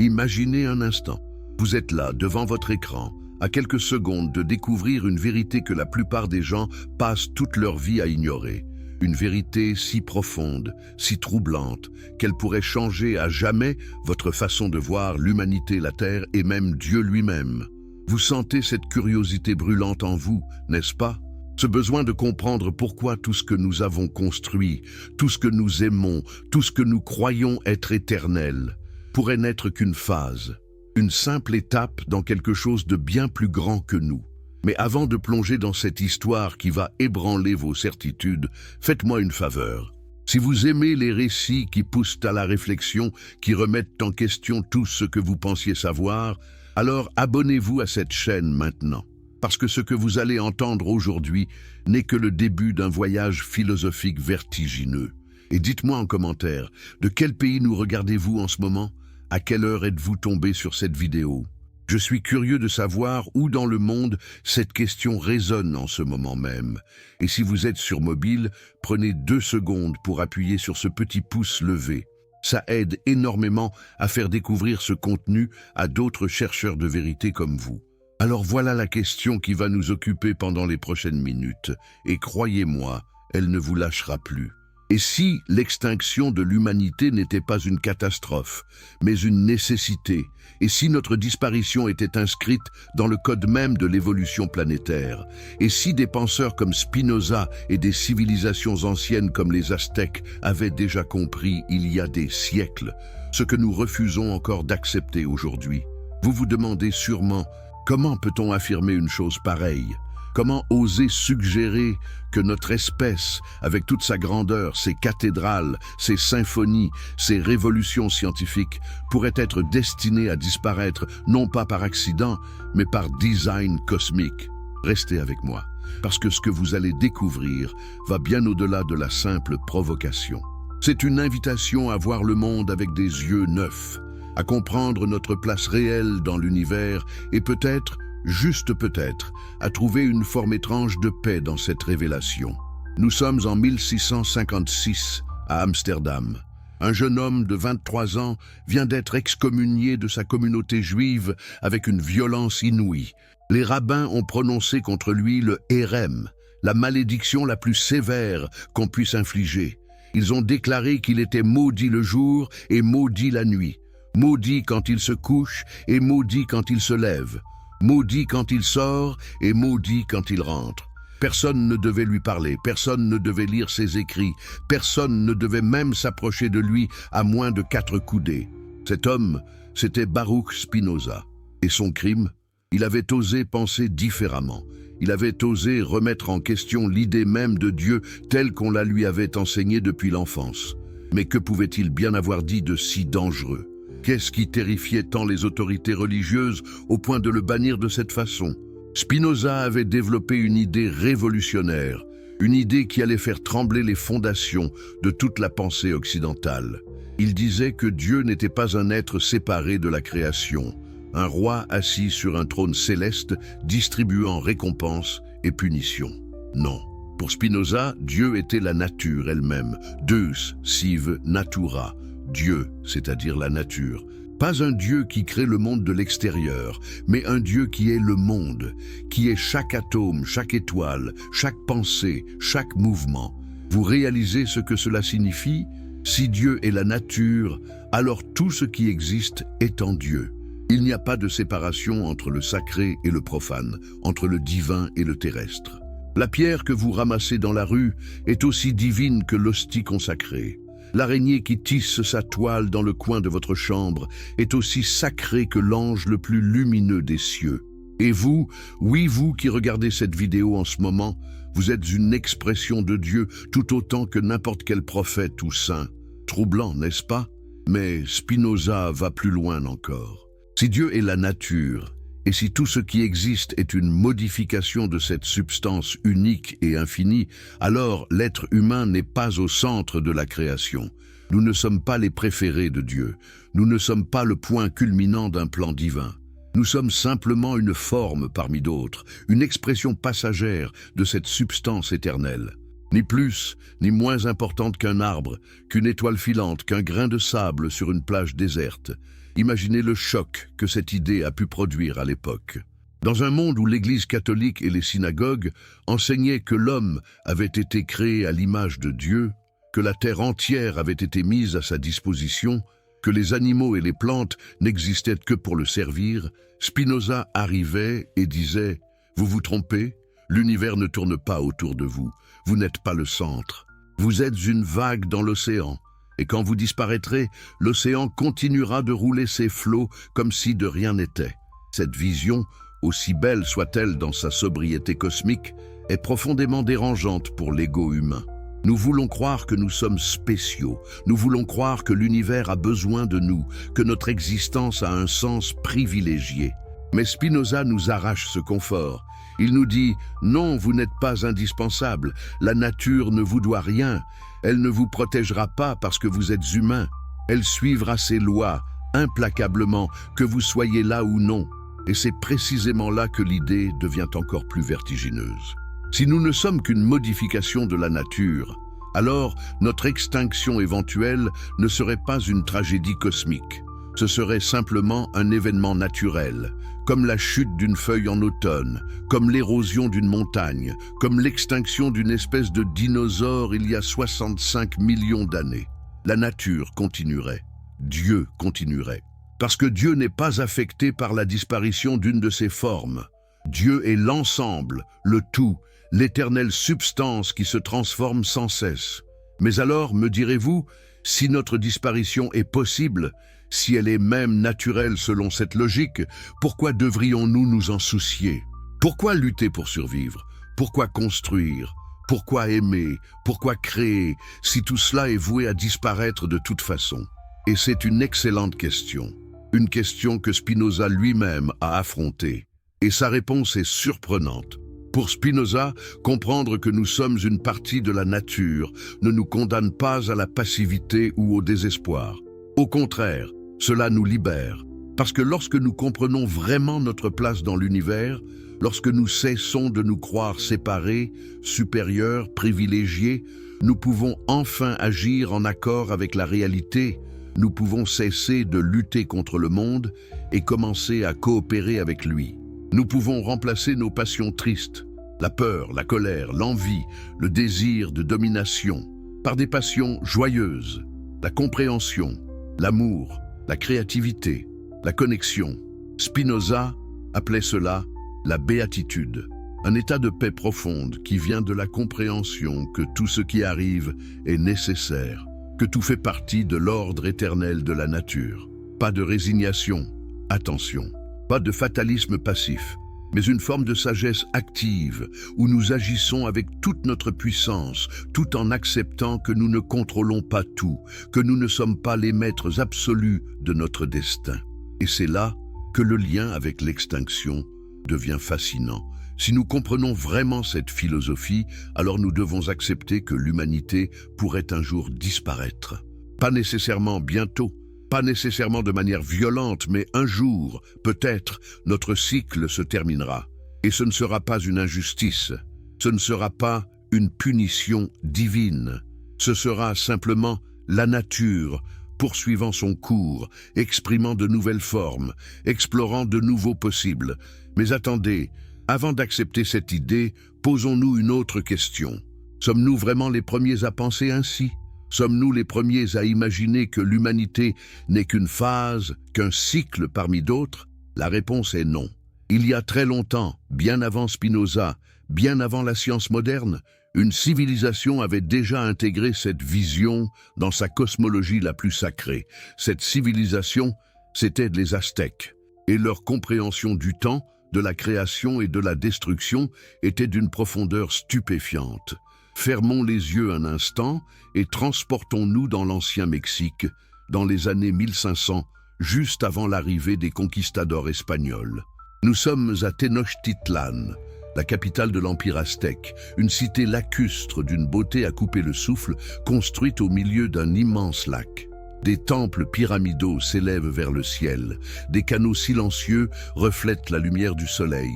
Imaginez un instant. Vous êtes là, devant votre écran, à quelques secondes de découvrir une vérité que la plupart des gens passent toute leur vie à ignorer. Une vérité si profonde, si troublante, qu'elle pourrait changer à jamais votre façon de voir l'humanité, la Terre et même Dieu lui-même. Vous sentez cette curiosité brûlante en vous, n'est-ce pas? Ce besoin de comprendre pourquoi tout ce que nous avons construit, tout ce que nous aimons, tout ce que nous croyons être éternel, pourrait n'être qu'une phase, une simple étape dans quelque chose de bien plus grand que nous. Mais avant de plonger dans cette histoire qui va ébranler vos certitudes, faites-moi une faveur. Si vous aimez les récits qui poussent à la réflexion, qui remettent en question tout ce que vous pensiez savoir, alors abonnez-vous à cette chaîne maintenant. Parce que ce que vous allez entendre aujourd'hui n'est que le début d'un voyage philosophique vertigineux. Et dites-moi en commentaire, de quel pays nous regardez-vous en ce moment? À quelle heure êtes-vous tombé sur cette vidéo? Je suis curieux de savoir où dans le monde cette question résonne en ce moment même. Et si vous êtes sur mobile, prenez 2 secondes pour appuyer sur ce petit pouce levé. Ça aide énormément à faire découvrir ce contenu à d'autres chercheurs de vérité comme vous. Alors voilà la question qui va nous occuper pendant les prochaines minutes. Et croyez-moi, elle ne vous lâchera plus. Et si l'extinction de l'humanité n'était pas une catastrophe, mais une nécessité, et si notre disparition était inscrite dans le code même de l'évolution planétaire, et si des penseurs comme Spinoza et des civilisations anciennes comme les Aztèques avaient déjà compris il y a des siècles, ce que nous refusons encore d'accepter aujourd'hui, vous vous demandez sûrement, comment peut-on affirmer une chose pareille ? Comment oser suggérer que notre espèce, avec toute sa grandeur, ses cathédrales, ses symphonies, ses révolutions scientifiques, pourrait être destinée à disparaître non pas par accident, mais par design cosmique? Restez avec moi, parce que ce que vous allez découvrir va bien au-delà de la simple provocation. C'est une invitation à voir le monde avec des yeux neufs, à comprendre notre place réelle dans l'univers et peut-être, juste peut-être, à trouver une forme étrange de paix dans cette révélation. Nous sommes en 1656, à Amsterdam. Un jeune homme de 23 ans vient d'être excommunié de sa communauté juive avec une violence inouïe. Les rabbins ont prononcé contre lui le hérem, la malédiction la plus sévère qu'on puisse infliger. Ils ont déclaré qu'il était maudit le jour et maudit la nuit, maudit quand il se couche et maudit quand il se lève, maudit quand il sort et maudit quand il rentre. Personne ne devait lui parler, personne ne devait lire ses écrits, personne ne devait même s'approcher de lui à moins de 4 coudées. Cet homme, c'était Baruch Spinoza. Et son crime? Il avait osé penser différemment. Il avait osé remettre en question l'idée même de Dieu telle qu'on la lui avait enseignée depuis l'enfance. Mais que pouvait-il bien avoir dit de si dangereux? Qu'est-ce qui terrifiait tant les autorités religieuses au point de le bannir de cette façon? Spinoza avait développé une idée révolutionnaire, une idée qui allait faire trembler les fondations de toute la pensée occidentale. Il disait que Dieu n'était pas un être séparé de la création, un roi assis sur un trône céleste distribuant récompenses et punitions. Non. Pour Spinoza, Dieu était la nature elle-même, Deus sive natura, Dieu, c'est-à-dire la nature. Pas un Dieu qui crée le monde de l'extérieur, mais un Dieu qui est le monde, qui est chaque atome, chaque étoile, chaque pensée, chaque mouvement. Vous réalisez ce que cela signifie? Si Dieu est la nature, alors tout ce qui existe est en Dieu. Il n'y a pas de séparation entre le sacré et le profane, entre le divin et le terrestre. La pierre que vous ramassez dans la rue est aussi divine que l'hostie consacrée. L'araignée qui tisse sa toile dans le coin de votre chambre est aussi sacrée que l'ange le plus lumineux des cieux. Et vous, oui vous qui regardez cette vidéo en ce moment, vous êtes une expression de Dieu tout autant que n'importe quel prophète ou saint. Troublant, n'est-ce pas? Mais Spinoza va plus loin encore. Si Dieu est la nature, et si tout ce qui existe est une modification de cette substance unique et infinie, alors l'être humain n'est pas au centre de la création. Nous ne sommes pas les préférés de Dieu. Nous ne sommes pas le point culminant d'un plan divin. Nous sommes simplement une forme parmi d'autres, une expression passagère de cette substance éternelle. Ni plus, ni moins importante qu'un arbre, qu'une étoile filante, qu'un grain de sable sur une plage déserte. Imaginez le choc que cette idée a pu produire à l'époque. Dans un monde où l'Église catholique et les synagogues enseignaient que l'homme avait été créé à l'image de Dieu, que la terre entière avait été mise à sa disposition, que les animaux et les plantes n'existaient que pour le servir, Spinoza arrivait et disait « Vous vous trompez, l'univers ne tourne pas autour de vous, vous n'êtes pas le centre, vous êtes une vague dans l'océan, et quand vous disparaîtrez, l'océan continuera de rouler ses flots comme si de rien n'était. » Cette vision, aussi belle soit-elle dans sa sobriété cosmique, est profondément dérangeante pour l'ego humain. Nous voulons croire que nous sommes spéciaux, nous voulons croire que l'univers a besoin de nous, que notre existence a un sens privilégié. Mais Spinoza nous arrache ce confort. Il nous dit « Non, vous n'êtes pas indispensable, la nature ne vous doit rien, elle ne vous protégera pas parce que vous êtes humain, elle suivra ses lois, implacablement, que vous soyez là ou non. » Et c'est précisément là que l'idée devient encore plus vertigineuse. Si nous ne sommes qu'une modification de la nature, alors notre extinction éventuelle ne serait pas une tragédie cosmique. Ce serait simplement un événement naturel, comme la chute d'une feuille en automne, comme l'érosion d'une montagne, comme l'extinction d'une espèce de dinosaure il y a 65 millions d'années. La nature continuerait, Dieu continuerait. Parce que Dieu n'est pas affecté par la disparition d'une de ses formes. Dieu est l'ensemble, le tout, l'éternelle substance qui se transforme sans cesse. Mais alors, me direz-vous, si notre disparition est possible, si elle est même naturelle selon cette logique, pourquoi devrions-nous nous en soucier? Pourquoi lutter pour survivre? Pourquoi construire? Pourquoi aimer? Pourquoi créer, si tout cela est voué à disparaître de toute façon? Et c'est une excellente question. Une question que Spinoza lui-même a affrontée. Et sa réponse est surprenante. Pour Spinoza, comprendre que nous sommes une partie de la nature ne nous condamne pas à la passivité ou au désespoir. Au contraire, cela nous libère. Parce que lorsque nous comprenons vraiment notre place dans l'univers, lorsque nous cessons de nous croire séparés, supérieurs, privilégiés, nous pouvons enfin agir en accord avec la réalité. Nous pouvons cesser de lutter contre le monde et commencer à coopérer avec lui. Nous pouvons remplacer nos passions tristes, la peur, la colère, l'envie, le désir de domination, par des passions joyeuses, la compréhension, l'amour, la créativité, la connexion. Spinoza appelait cela la béatitude, un état de paix profonde qui vient de la compréhension que tout ce qui arrive est nécessaire, que tout fait partie de l'ordre éternel de la nature. Pas de résignation, attention, pas de fatalisme passif, mais une forme de sagesse active où nous agissons avec toute notre puissance, tout en acceptant que nous ne contrôlons pas tout, que nous ne sommes pas les maîtres absolus de notre destin. Et c'est là que le lien avec l'extinction devient fascinant. Si nous comprenons vraiment cette philosophie, alors nous devons accepter que l'humanité pourrait un jour disparaître. Pas nécessairement bientôt, pas nécessairement de manière violente, mais un jour, peut-être, notre cycle se terminera. Et ce ne sera pas une injustice, ce ne sera pas une punition divine, ce sera simplement la nature poursuivant son cours, exprimant de nouvelles formes, explorant de nouveaux possibles. Mais attendez, avant d'accepter cette idée, posons-nous une autre question. Sommes-nous vraiment les premiers à penser ainsi? Sommes-nous les premiers à imaginer que l'humanité n'est qu'une phase, qu'un cycle parmi d'autres? La réponse est non. Il y a très longtemps, bien avant Spinoza, bien avant la science moderne, une civilisation avait déjà intégré cette vision dans sa cosmologie la plus sacrée. Cette civilisation, c'était les Aztèques, et leur compréhension du temps, de la création et de la destruction était d'une profondeur stupéfiante. Fermons les yeux un instant et transportons-nous dans l'ancien Mexique, dans les années 1500, juste avant l'arrivée des conquistadors espagnols. Nous sommes à Tenochtitlan, la capitale de l'Empire aztèque, une cité lacustre d'une beauté à couper le souffle, construite au milieu d'un immense lac. Des temples pyramidaux s'élèvent vers le ciel, des canaux silencieux reflètent la lumière du soleil,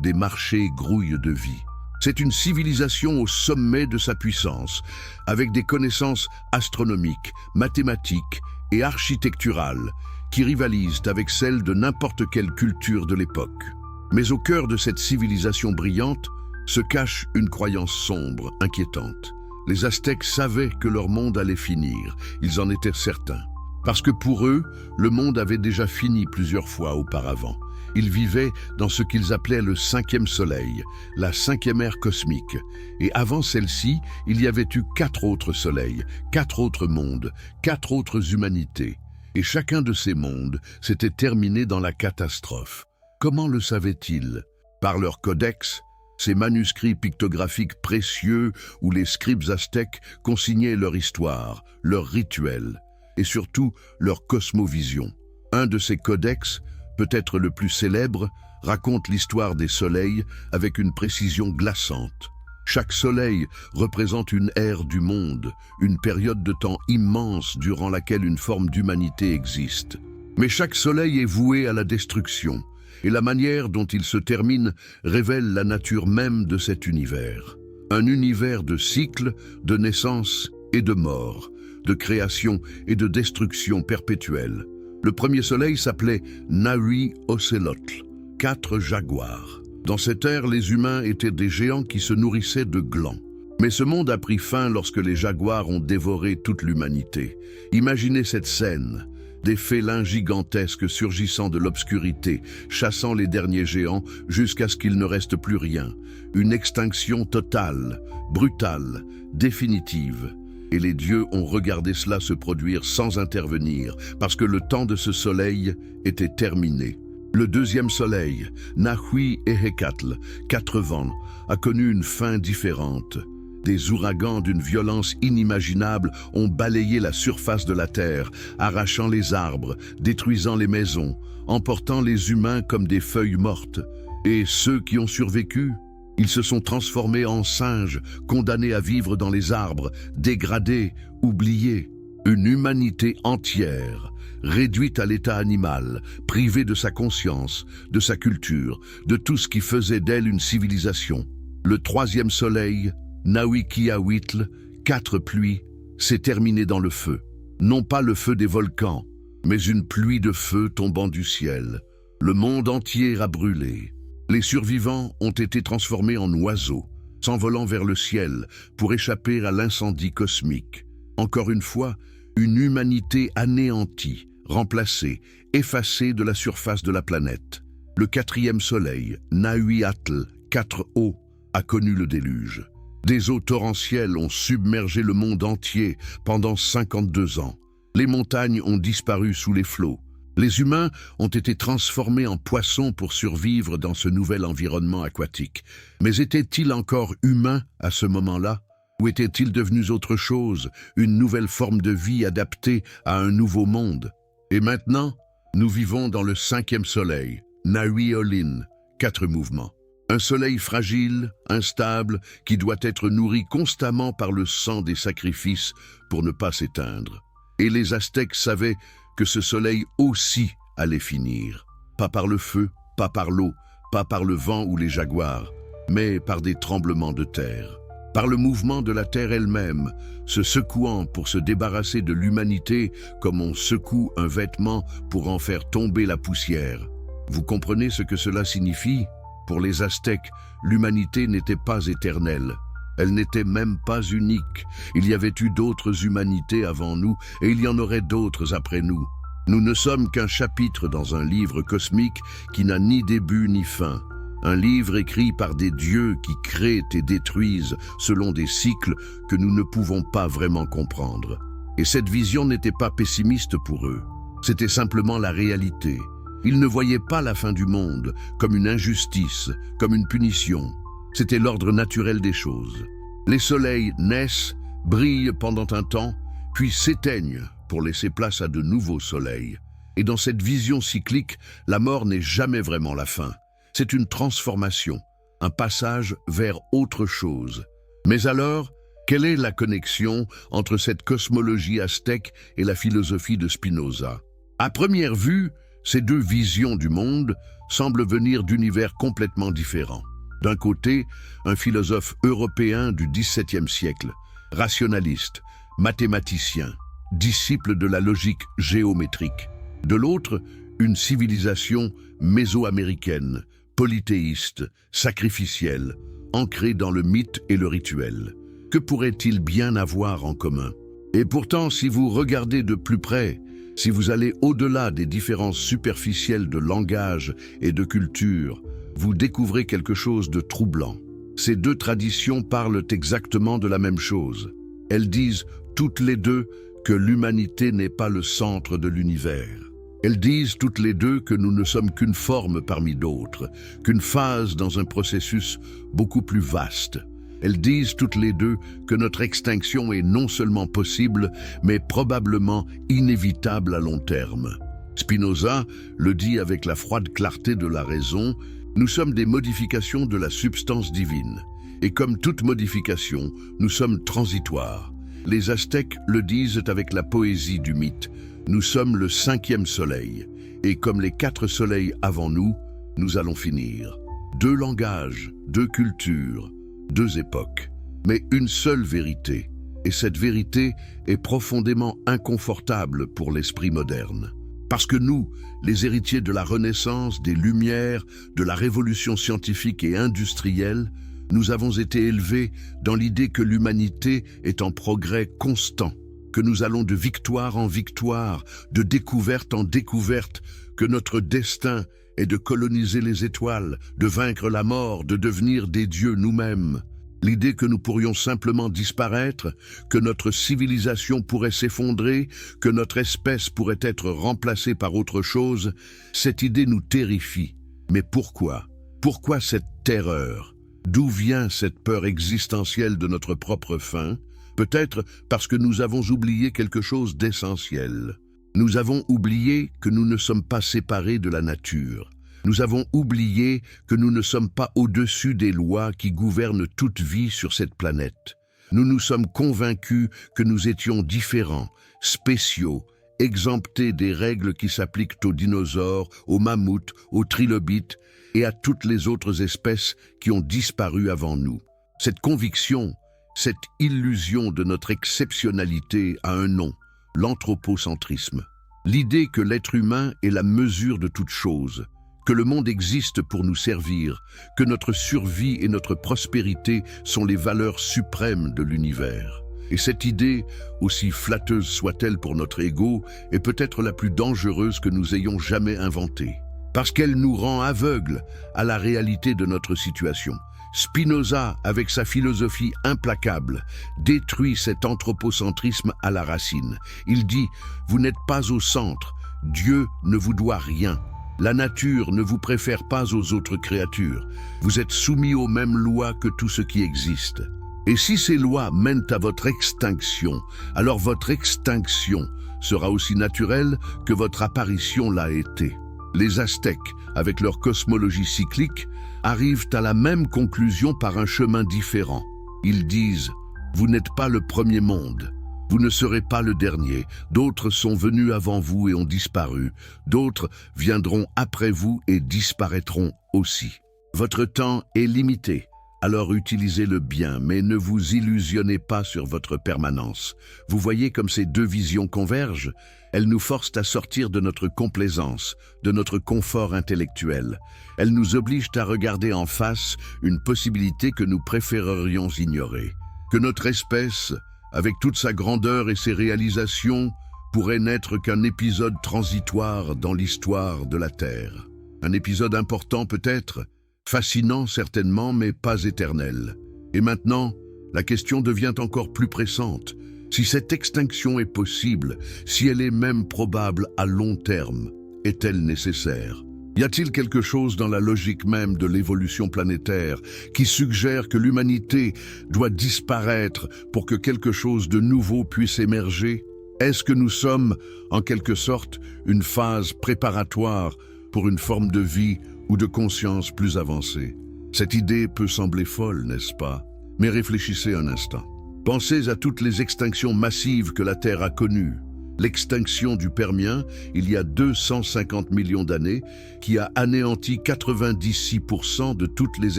des marchés grouillent de vie. C'est une civilisation au sommet de sa puissance, avec des connaissances astronomiques, mathématiques et architecturales qui rivalisent avec celles de n'importe quelle culture de l'époque. Mais au cœur de cette civilisation brillante se cache une croyance sombre, inquiétante. Les Aztèques savaient que leur monde allait finir, ils en étaient certains. Parce que pour eux, le monde avait déjà fini plusieurs fois auparavant. Ils vivaient dans ce qu'ils appelaient le cinquième soleil, la cinquième ère cosmique. Et avant celle-ci, il y avait eu 4 autres soleils, 4 autres mondes, 4 autres humanités. Et chacun de ces mondes s'était terminé dans la catastrophe. Comment le savaient-ils? Par leur codex, ces manuscrits pictographiques précieux où les scribes aztèques consignaient leur histoire, leurs rituels et surtout leur cosmovision. Un de ces codex, peut-être le plus célèbre, raconte l'histoire des soleils avec une précision glaçante. Chaque soleil représente une ère du monde, une période de temps immense durant laquelle une forme d'humanité existe. Mais chaque soleil est voué à la destruction, et la manière dont il se termine révèle la nature même de cet univers. Un univers de cycles, de naissance et de mort, de création et de destruction perpétuelle. Le premier soleil s'appelait Nahui Ocelotl, 4 jaguars. Dans cette ère, les humains étaient des géants qui se nourrissaient de glands. Mais ce monde a pris fin lorsque les jaguars ont dévoré toute l'humanité. Imaginez cette scène. Des félins gigantesques surgissant de l'obscurité, chassant les derniers géants jusqu'à ce qu'il ne reste plus rien. Une extinction totale, brutale, définitive. Et les dieux ont regardé cela se produire sans intervenir, parce que le temps de ce soleil était terminé. Le deuxième soleil, Nahui Ehecatl, 4 vents, a connu une fin différente. Des ouragans d'une violence inimaginable ont balayé la surface de la terre, arrachant les arbres, détruisant les maisons, emportant les humains comme des feuilles mortes. Et ceux qui ont survécu, ils se sont transformés en singes, condamnés à vivre dans les arbres, dégradés, oubliés. Une humanité entière, réduite à l'état animal, privée de sa conscience, de sa culture, de tout ce qui faisait d'elle une civilisation. Le troisième soleil, Nahui-Kiawitl, 4 pluies, s'est terminé dans le feu. Non pas le feu des volcans, mais une pluie de feu tombant du ciel. Le monde entier a brûlé. Les survivants ont été transformés en oiseaux, s'envolant vers le ciel pour échapper à l'incendie cosmique. Encore une fois, une humanité anéantie, remplacée, effacée de la surface de la planète. Le 4e soleil, Nahui-Atl, 4 eaux, a connu le déluge. Des eaux torrentielles ont submergé le monde entier pendant 52 ans. Les montagnes ont disparu sous les flots. Les humains ont été transformés en poissons pour survivre dans ce nouvel environnement aquatique. Mais étaient-ils encore humains à ce moment-là? Ou étaient-ils devenus autre chose, une nouvelle forme de vie adaptée à un nouveau monde? Et maintenant, nous vivons dans le 5e soleil, Nahui-Olin, 4 mouvements. Un soleil fragile, instable, qui doit être nourri constamment par le sang des sacrifices pour ne pas s'éteindre. Et les Aztèques savaient que ce soleil aussi allait finir. Pas par le feu, pas par l'eau, pas par le vent ou les jaguars, mais par des tremblements de terre. Par le mouvement de la terre elle-même, se secouant pour se débarrasser de l'humanité comme on secoue un vêtement pour en faire tomber la poussière. Vous comprenez ce que cela signifie? Pour les Aztèques, l'humanité n'était pas éternelle. Elle n'était même pas unique. Il y avait eu d'autres humanités avant nous et il y en aurait d'autres après nous. Nous ne sommes qu'un chapitre dans un livre cosmique qui n'a ni début ni fin. Un livre écrit par des dieux qui créent et détruisent selon des cycles que nous ne pouvons pas vraiment comprendre. Et cette vision n'était pas pessimiste pour eux. C'était simplement la réalité. Ils ne voyaient pas la fin du monde comme une injustice, comme une punition. C'était l'ordre naturel des choses. Les soleils naissent, brillent pendant un temps, puis s'éteignent pour laisser place à de nouveaux soleils. Et dans cette vision cyclique, la mort n'est jamais vraiment la fin. C'est une transformation, un passage vers autre chose. Mais alors, quelle est la connexion entre cette cosmologie aztèque et la philosophie de Spinoza? À première vue, ces deux visions du monde semblent venir d'univers complètement différents. D'un côté, un philosophe européen du XVIIe siècle, rationaliste, mathématicien, disciple de la logique géométrique. De l'autre, une civilisation mésoaméricaine, polythéiste, sacrificielle, ancrée dans le mythe et le rituel. Que pourrait-il bien avoir en commun? Et pourtant, si vous regardez de plus près, si vous allez au-delà des différences superficielles de langage et de culture, vous découvrez quelque chose de troublant. Ces deux traditions parlent exactement de la même chose. Elles disent toutes les deux que l'humanité n'est pas le centre de l'univers. Elles disent toutes les deux que nous ne sommes qu'une forme parmi d'autres, qu'une phase dans un processus beaucoup plus vaste. Elles disent toutes les deux que notre extinction est non seulement possible, mais probablement inévitable à long terme. Spinoza le dit avec la froide clarté de la raison, nous sommes des modifications de la substance divine. Et comme toute modification, nous sommes transitoires. Les Aztèques le disent avec la poésie du mythe. Nous sommes le 5e soleil, et comme les 4 soleils avant nous, nous allons finir. 2 langages, 2 cultures, 2 époques, mais une seule vérité. Et cette vérité est profondément inconfortable pour l'esprit moderne. Parce que nous, les héritiers de la Renaissance, des Lumières, de la révolution scientifique et industrielle, nous avons été élevés dans l'idée que l'humanité est en progrès constant, que nous allons de victoire en victoire, de découverte en découverte, que notre destin est de coloniser les étoiles, de vaincre la mort, de devenir des dieux nous-mêmes. L'idée que nous pourrions simplement disparaître, que notre civilisation pourrait s'effondrer, que notre espèce pourrait être remplacée par autre chose, cette idée nous terrifie. Mais pourquoi? Pourquoi cette terreur? D'où vient cette peur existentielle de notre propre fin? Peut-être parce que nous avons oublié quelque chose d'essentiel. Nous avons oublié que nous ne sommes pas séparés de la nature. Nous avons oublié que nous ne sommes pas au-dessus des lois qui gouvernent toute vie sur cette planète. Nous nous sommes convaincus que nous étions différents, spéciaux, exemptés des règles qui s'appliquent aux dinosaures, aux mammouths, aux trilobites et à toutes les autres espèces qui ont disparu avant nous. Cette conviction, cette illusion de notre exceptionnalité a un nom, l'anthropocentrisme. L'idée que l'être humain est la mesure de toute chose, que le monde existe pour nous servir, que notre survie et notre prospérité sont les valeurs suprêmes de l'univers. Et cette idée, aussi flatteuse soit-elle pour notre ego, est peut-être la plus dangereuse que nous ayons jamais inventée, parce qu'elle nous rend aveugles à la réalité de notre situation. Spinoza, avec sa philosophie implacable, détruit cet anthropocentrisme à la racine. Il dit « Vous n'êtes pas au centre, Dieu ne vous doit rien. La nature ne vous préfère pas aux autres créatures. Vous êtes soumis aux mêmes lois que tout ce qui existe. Et si ces lois mènent à votre extinction, alors votre extinction sera aussi naturelle que votre apparition l'a été. » Les Aztèques, avec leur cosmologie cyclique, arrivent à la même conclusion par un chemin différent. Ils disent « Vous n'êtes pas le premier monde. Vous ne serez pas le dernier. D'autres sont venus avant vous et ont disparu. D'autres viendront après vous et disparaîtront aussi. Votre temps est limité. Alors utilisez-le bien, mais ne vous illusionnez pas sur votre permanence. Vous voyez comme ces deux visions convergent? Elles nous forcent à sortir de notre complaisance, de notre confort intellectuel. Elles nous obligent à regarder en face une possibilité que nous préférerions ignorer. Que notre espèce, avec toute sa grandeur et ses réalisations, pourrait n'être qu'un épisode transitoire dans l'histoire de la Terre. Un épisode important peut-être, fascinant certainement, mais pas éternel. Et maintenant, la question devient encore plus pressante. Si cette extinction est possible, si elle est même probable à long terme, est-elle nécessaire? Y a-t-il quelque chose dans la logique même de l'évolution planétaire qui suggère que l'humanité doit disparaître pour que quelque chose de nouveau puisse émerger? Est-ce que nous sommes, en quelque sorte, une phase préparatoire pour une forme de vie ou de conscience plus avancée? Cette idée peut sembler folle, n'est-ce pas? Mais réfléchissez un instant. Pensez à toutes les extinctions massives que la Terre a connues. L'extinction du Permien, il y a 250 millions d'années, qui a anéanti 96% de toutes les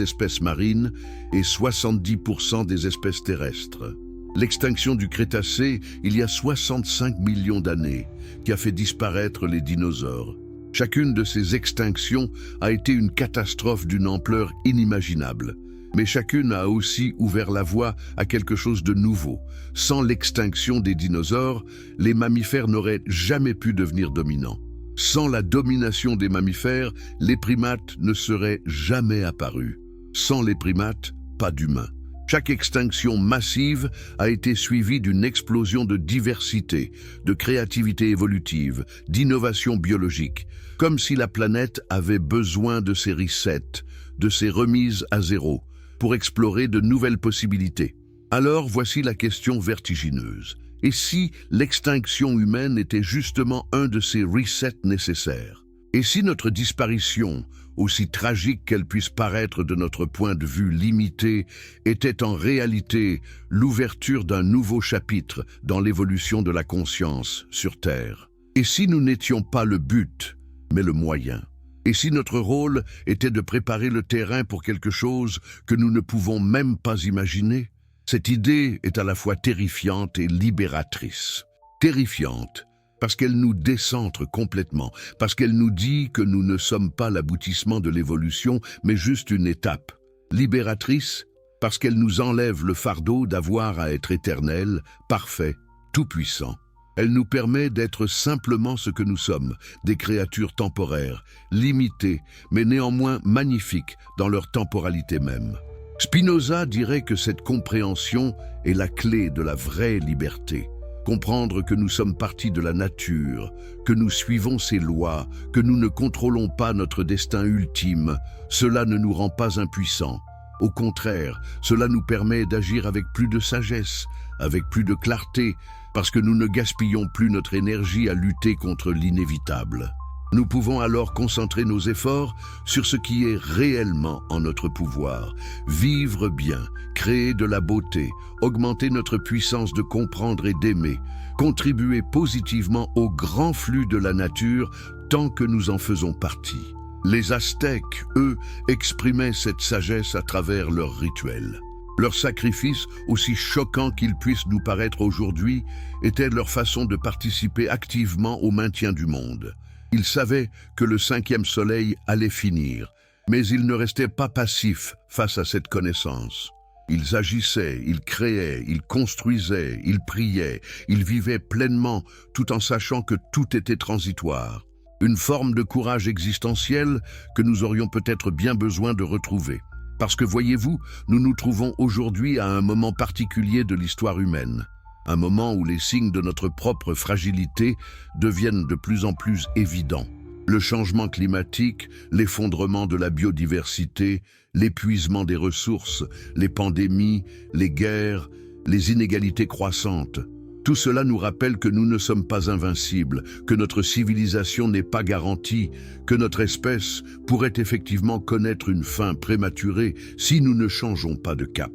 espèces marines et 70% des espèces terrestres. L'extinction du Crétacé, il y a 65 millions d'années, qui a fait disparaître les dinosaures. Chacune de ces extinctions a été une catastrophe d'une ampleur inimaginable. Mais chacune a aussi ouvert la voie à quelque chose de nouveau. Sans l'extinction des dinosaures, les mammifères n'auraient jamais pu devenir dominants. Sans la domination des mammifères, les primates ne seraient jamais apparus. Sans les primates, pas d'humains. Chaque extinction massive a été suivie d'une explosion de diversité, de créativité évolutive, d'innovation biologique, comme si la planète avait besoin de ces resets, de ces remises à zéro, pour explorer de nouvelles possibilités. Alors voici la question vertigineuse. Et si l'extinction humaine était justement un de ces resets nécessaires? Et si notre disparition, aussi tragique qu'elle puisse paraître de notre point de vue limité, était en réalité l'ouverture d'un nouveau chapitre dans l'évolution de la conscience sur Terre? Et si nous n'étions pas le but, mais le moyen? Et si notre rôle était de préparer le terrain pour quelque chose que nous ne pouvons même pas imaginer? Cette idée est à la fois terrifiante et libératrice. Terrifiante, parce qu'elle nous décentre complètement, parce qu'elle nous dit que nous ne sommes pas l'aboutissement de l'évolution, mais juste une étape. Libératrice, parce qu'elle nous enlève le fardeau d'avoir à être éternel, parfait, tout-puissant. Elle nous permet d'être simplement ce que nous sommes, des créatures temporaires, limitées, mais néanmoins magnifiques dans leur temporalité même. Spinoza dirait que cette compréhension est la clé de la vraie liberté. Comprendre que nous sommes partis de la nature, que nous suivons ses lois, que nous ne contrôlons pas notre destin ultime, cela ne nous rend pas impuissants. Au contraire, cela nous permet d'agir avec plus de sagesse, avec plus de clarté, parce que nous ne gaspillons plus notre énergie à lutter contre l'inévitable. Nous pouvons alors concentrer nos efforts sur ce qui est réellement en notre pouvoir, vivre bien, créer de la beauté, augmenter notre puissance de comprendre et d'aimer, contribuer positivement au grand flux de la nature tant que nous en faisons partie. Les Aztèques, eux, exprimaient cette sagesse à travers leurs rituels. Leur sacrifice, aussi choquant qu'il puisse nous paraître aujourd'hui, était leur façon de participer activement au maintien du monde. Ils savaient que le 5e soleil allait finir, mais ils ne restaient pas passifs face à cette connaissance. Ils agissaient, ils créaient, ils construisaient, ils priaient, ils vivaient pleinement tout en sachant que tout était transitoire. Une forme de courage existentiel que nous aurions peut-être bien besoin de retrouver. Parce que voyez-vous, nous nous trouvons aujourd'hui à un moment particulier de l'histoire humaine. Un moment où les signes de notre propre fragilité deviennent de plus en plus évidents. Le changement climatique, l'effondrement de la biodiversité, l'épuisement des ressources, les pandémies, les guerres, les inégalités croissantes. Tout cela nous rappelle que nous ne sommes pas invincibles, que notre civilisation n'est pas garantie, que notre espèce pourrait effectivement connaître une fin prématurée si nous ne changeons pas de cap.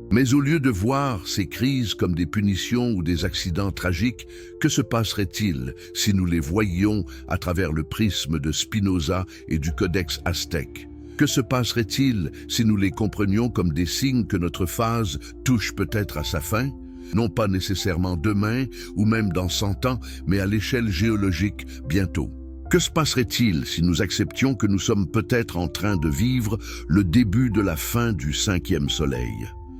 Mais au lieu de voir ces crises comme des punitions ou des accidents tragiques, que se passerait-il si nous les voyions à travers le prisme de Spinoza et du Codex aztèque? Que se passerait-il si nous les comprenions comme des signes que notre phase touche peut-être à sa fin? Non pas nécessairement demain ou même dans 100 ans, mais à l'échelle géologique bientôt. Que se passerait-il si nous acceptions que nous sommes peut-être en train de vivre le début de la fin du 5e soleil?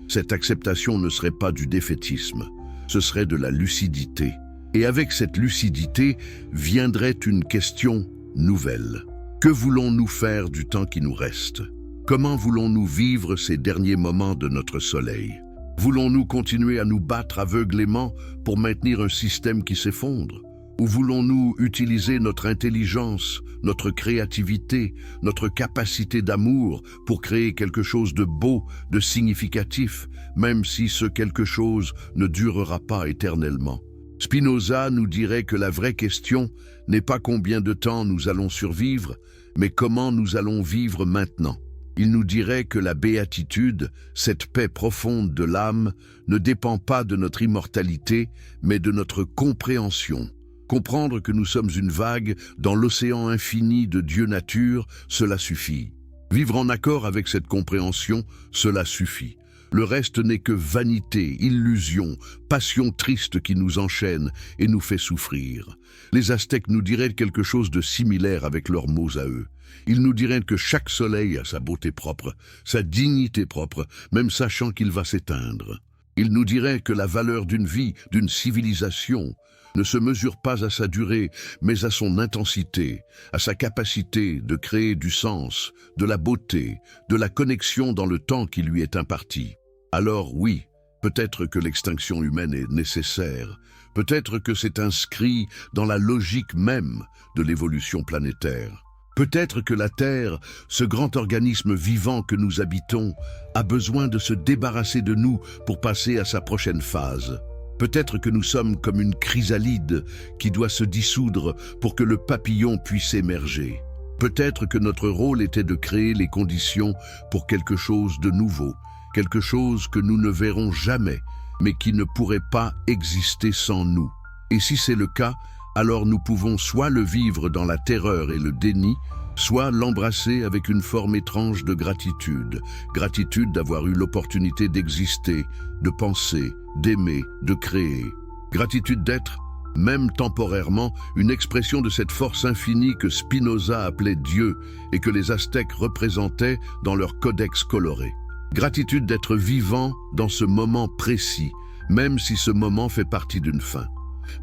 Cette acceptation ne serait pas du défaitisme, ce serait de la lucidité. Et avec cette lucidité viendrait une question nouvelle. Que voulons-nous faire du temps qui nous reste? Comment voulons-nous vivre ces derniers moments de notre soleil? Voulons-nous continuer à nous battre aveuglément pour maintenir un système qui s'effondre? Ou voulons-nous utiliser notre intelligence, notre créativité, notre capacité d'amour pour créer quelque chose de beau, de significatif, même si ce quelque chose ne durera pas éternellement? Spinoza nous dirait que la vraie question n'est pas combien de temps nous allons survivre, mais comment nous allons vivre maintenant. Il nous dirait que la béatitude, cette paix profonde de l'âme, ne dépend pas de notre immortalité, mais de notre compréhension. Comprendre que nous sommes une vague dans l'océan infini de Dieu nature, cela suffit. Vivre en accord avec cette compréhension, cela suffit. Le reste n'est que vanité, illusion, passion triste qui nous enchaîne et nous fait souffrir. Les Aztèques nous diraient quelque chose de similaire avec leurs mots à eux. Ils nous diraient que chaque soleil a sa beauté propre, sa dignité propre, même sachant qu'il va s'éteindre. Ils nous diraient que la valeur d'une vie, d'une civilisation, ne se mesure pas à sa durée, mais à son intensité, à sa capacité de créer du sens, de la beauté, de la connexion dans le temps qui lui est imparti. Alors oui, peut-être que l'extinction humaine est nécessaire, peut-être que c'est inscrit dans la logique même de l'évolution planétaire. Peut-être que la Terre, ce grand organisme vivant que nous habitons, a besoin de se débarrasser de nous pour passer à sa prochaine phase. Peut-être que nous sommes comme une chrysalide qui doit se dissoudre pour que le papillon puisse émerger. Peut-être que notre rôle était de créer les conditions pour quelque chose de nouveau, quelque chose que nous ne verrons jamais, mais qui ne pourrait pas exister sans nous. Et si c'est le cas, alors nous pouvons soit le vivre dans la terreur et le déni, soit l'embrasser avec une forme étrange de gratitude. Gratitude d'avoir eu l'opportunité d'exister, de penser, d'aimer, de créer. Gratitude d'être, même temporairement, une expression de cette force infinie que Spinoza appelait Dieu et que les Aztèques représentaient dans leur codex coloré. Gratitude d'être vivant dans ce moment précis, même si ce moment fait partie d'une fin.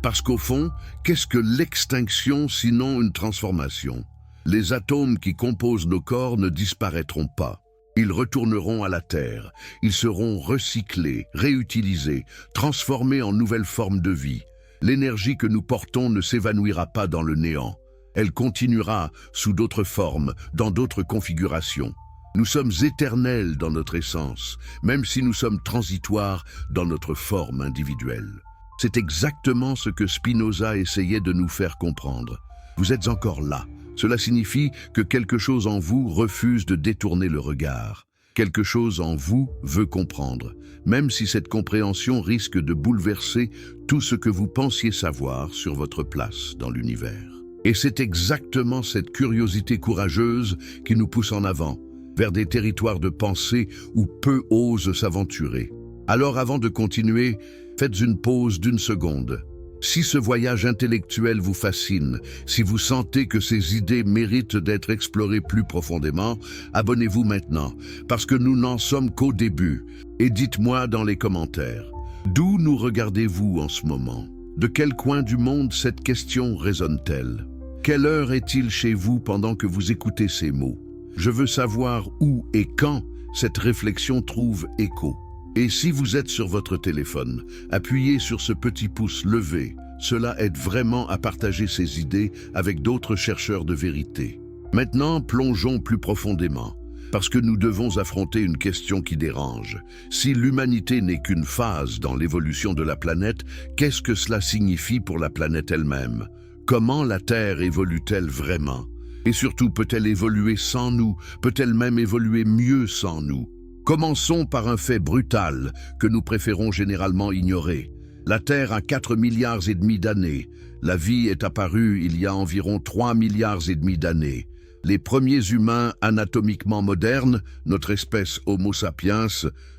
Parce qu'au fond, qu'est-ce que l'extinction sinon une transformation? Les atomes qui composent nos corps ne disparaîtront pas. Ils retourneront à la Terre. Ils seront recyclés, réutilisés, transformés en nouvelles formes de vie. L'énergie que nous portons ne s'évanouira pas dans le néant. Elle continuera sous d'autres formes, dans d'autres configurations. Nous sommes éternels dans notre essence, même si nous sommes transitoires dans notre forme individuelle. C'est exactement ce que Spinoza essayait de nous faire comprendre. Vous êtes encore là. Cela signifie que quelque chose en vous refuse de détourner le regard. Quelque chose en vous veut comprendre, même si cette compréhension risque de bouleverser tout ce que vous pensiez savoir sur votre place dans l'univers. Et c'est exactement cette curiosité courageuse qui nous pousse en avant, vers des territoires de pensée où peu osent s'aventurer. Alors avant de continuer, faites une pause d'une seconde. Si ce voyage intellectuel vous fascine, si vous sentez que ces idées méritent d'être explorées plus profondément, abonnez-vous maintenant, parce que nous n'en sommes qu'au début. Et dites-moi dans les commentaires, d'où nous regardez-vous en ce moment? De quel coin du monde cette question résonne-t-elle? Quelle heure est-il chez vous pendant que vous écoutez ces mots? Je veux savoir où et quand cette réflexion trouve écho. Et si vous êtes sur votre téléphone, appuyez sur ce petit pouce levé. Cela aide vraiment à partager ces idées avec d'autres chercheurs de vérité. Maintenant, plongeons plus profondément, parce que nous devons affronter une question qui dérange. Si l'humanité n'est qu'une phase dans l'évolution de la planète, qu'est-ce que cela signifie pour la planète elle-même? Comment la Terre évolue-t-elle vraiment? Et surtout, peut-elle évoluer sans nous? Peut-elle même évoluer mieux sans nous? Commençons par un fait brutal que nous préférons généralement ignorer. La Terre a 4,5 milliards d'années. La vie est apparue il y a environ 3,5 milliards d'années. Les premiers humains anatomiquement modernes, notre espèce Homo sapiens,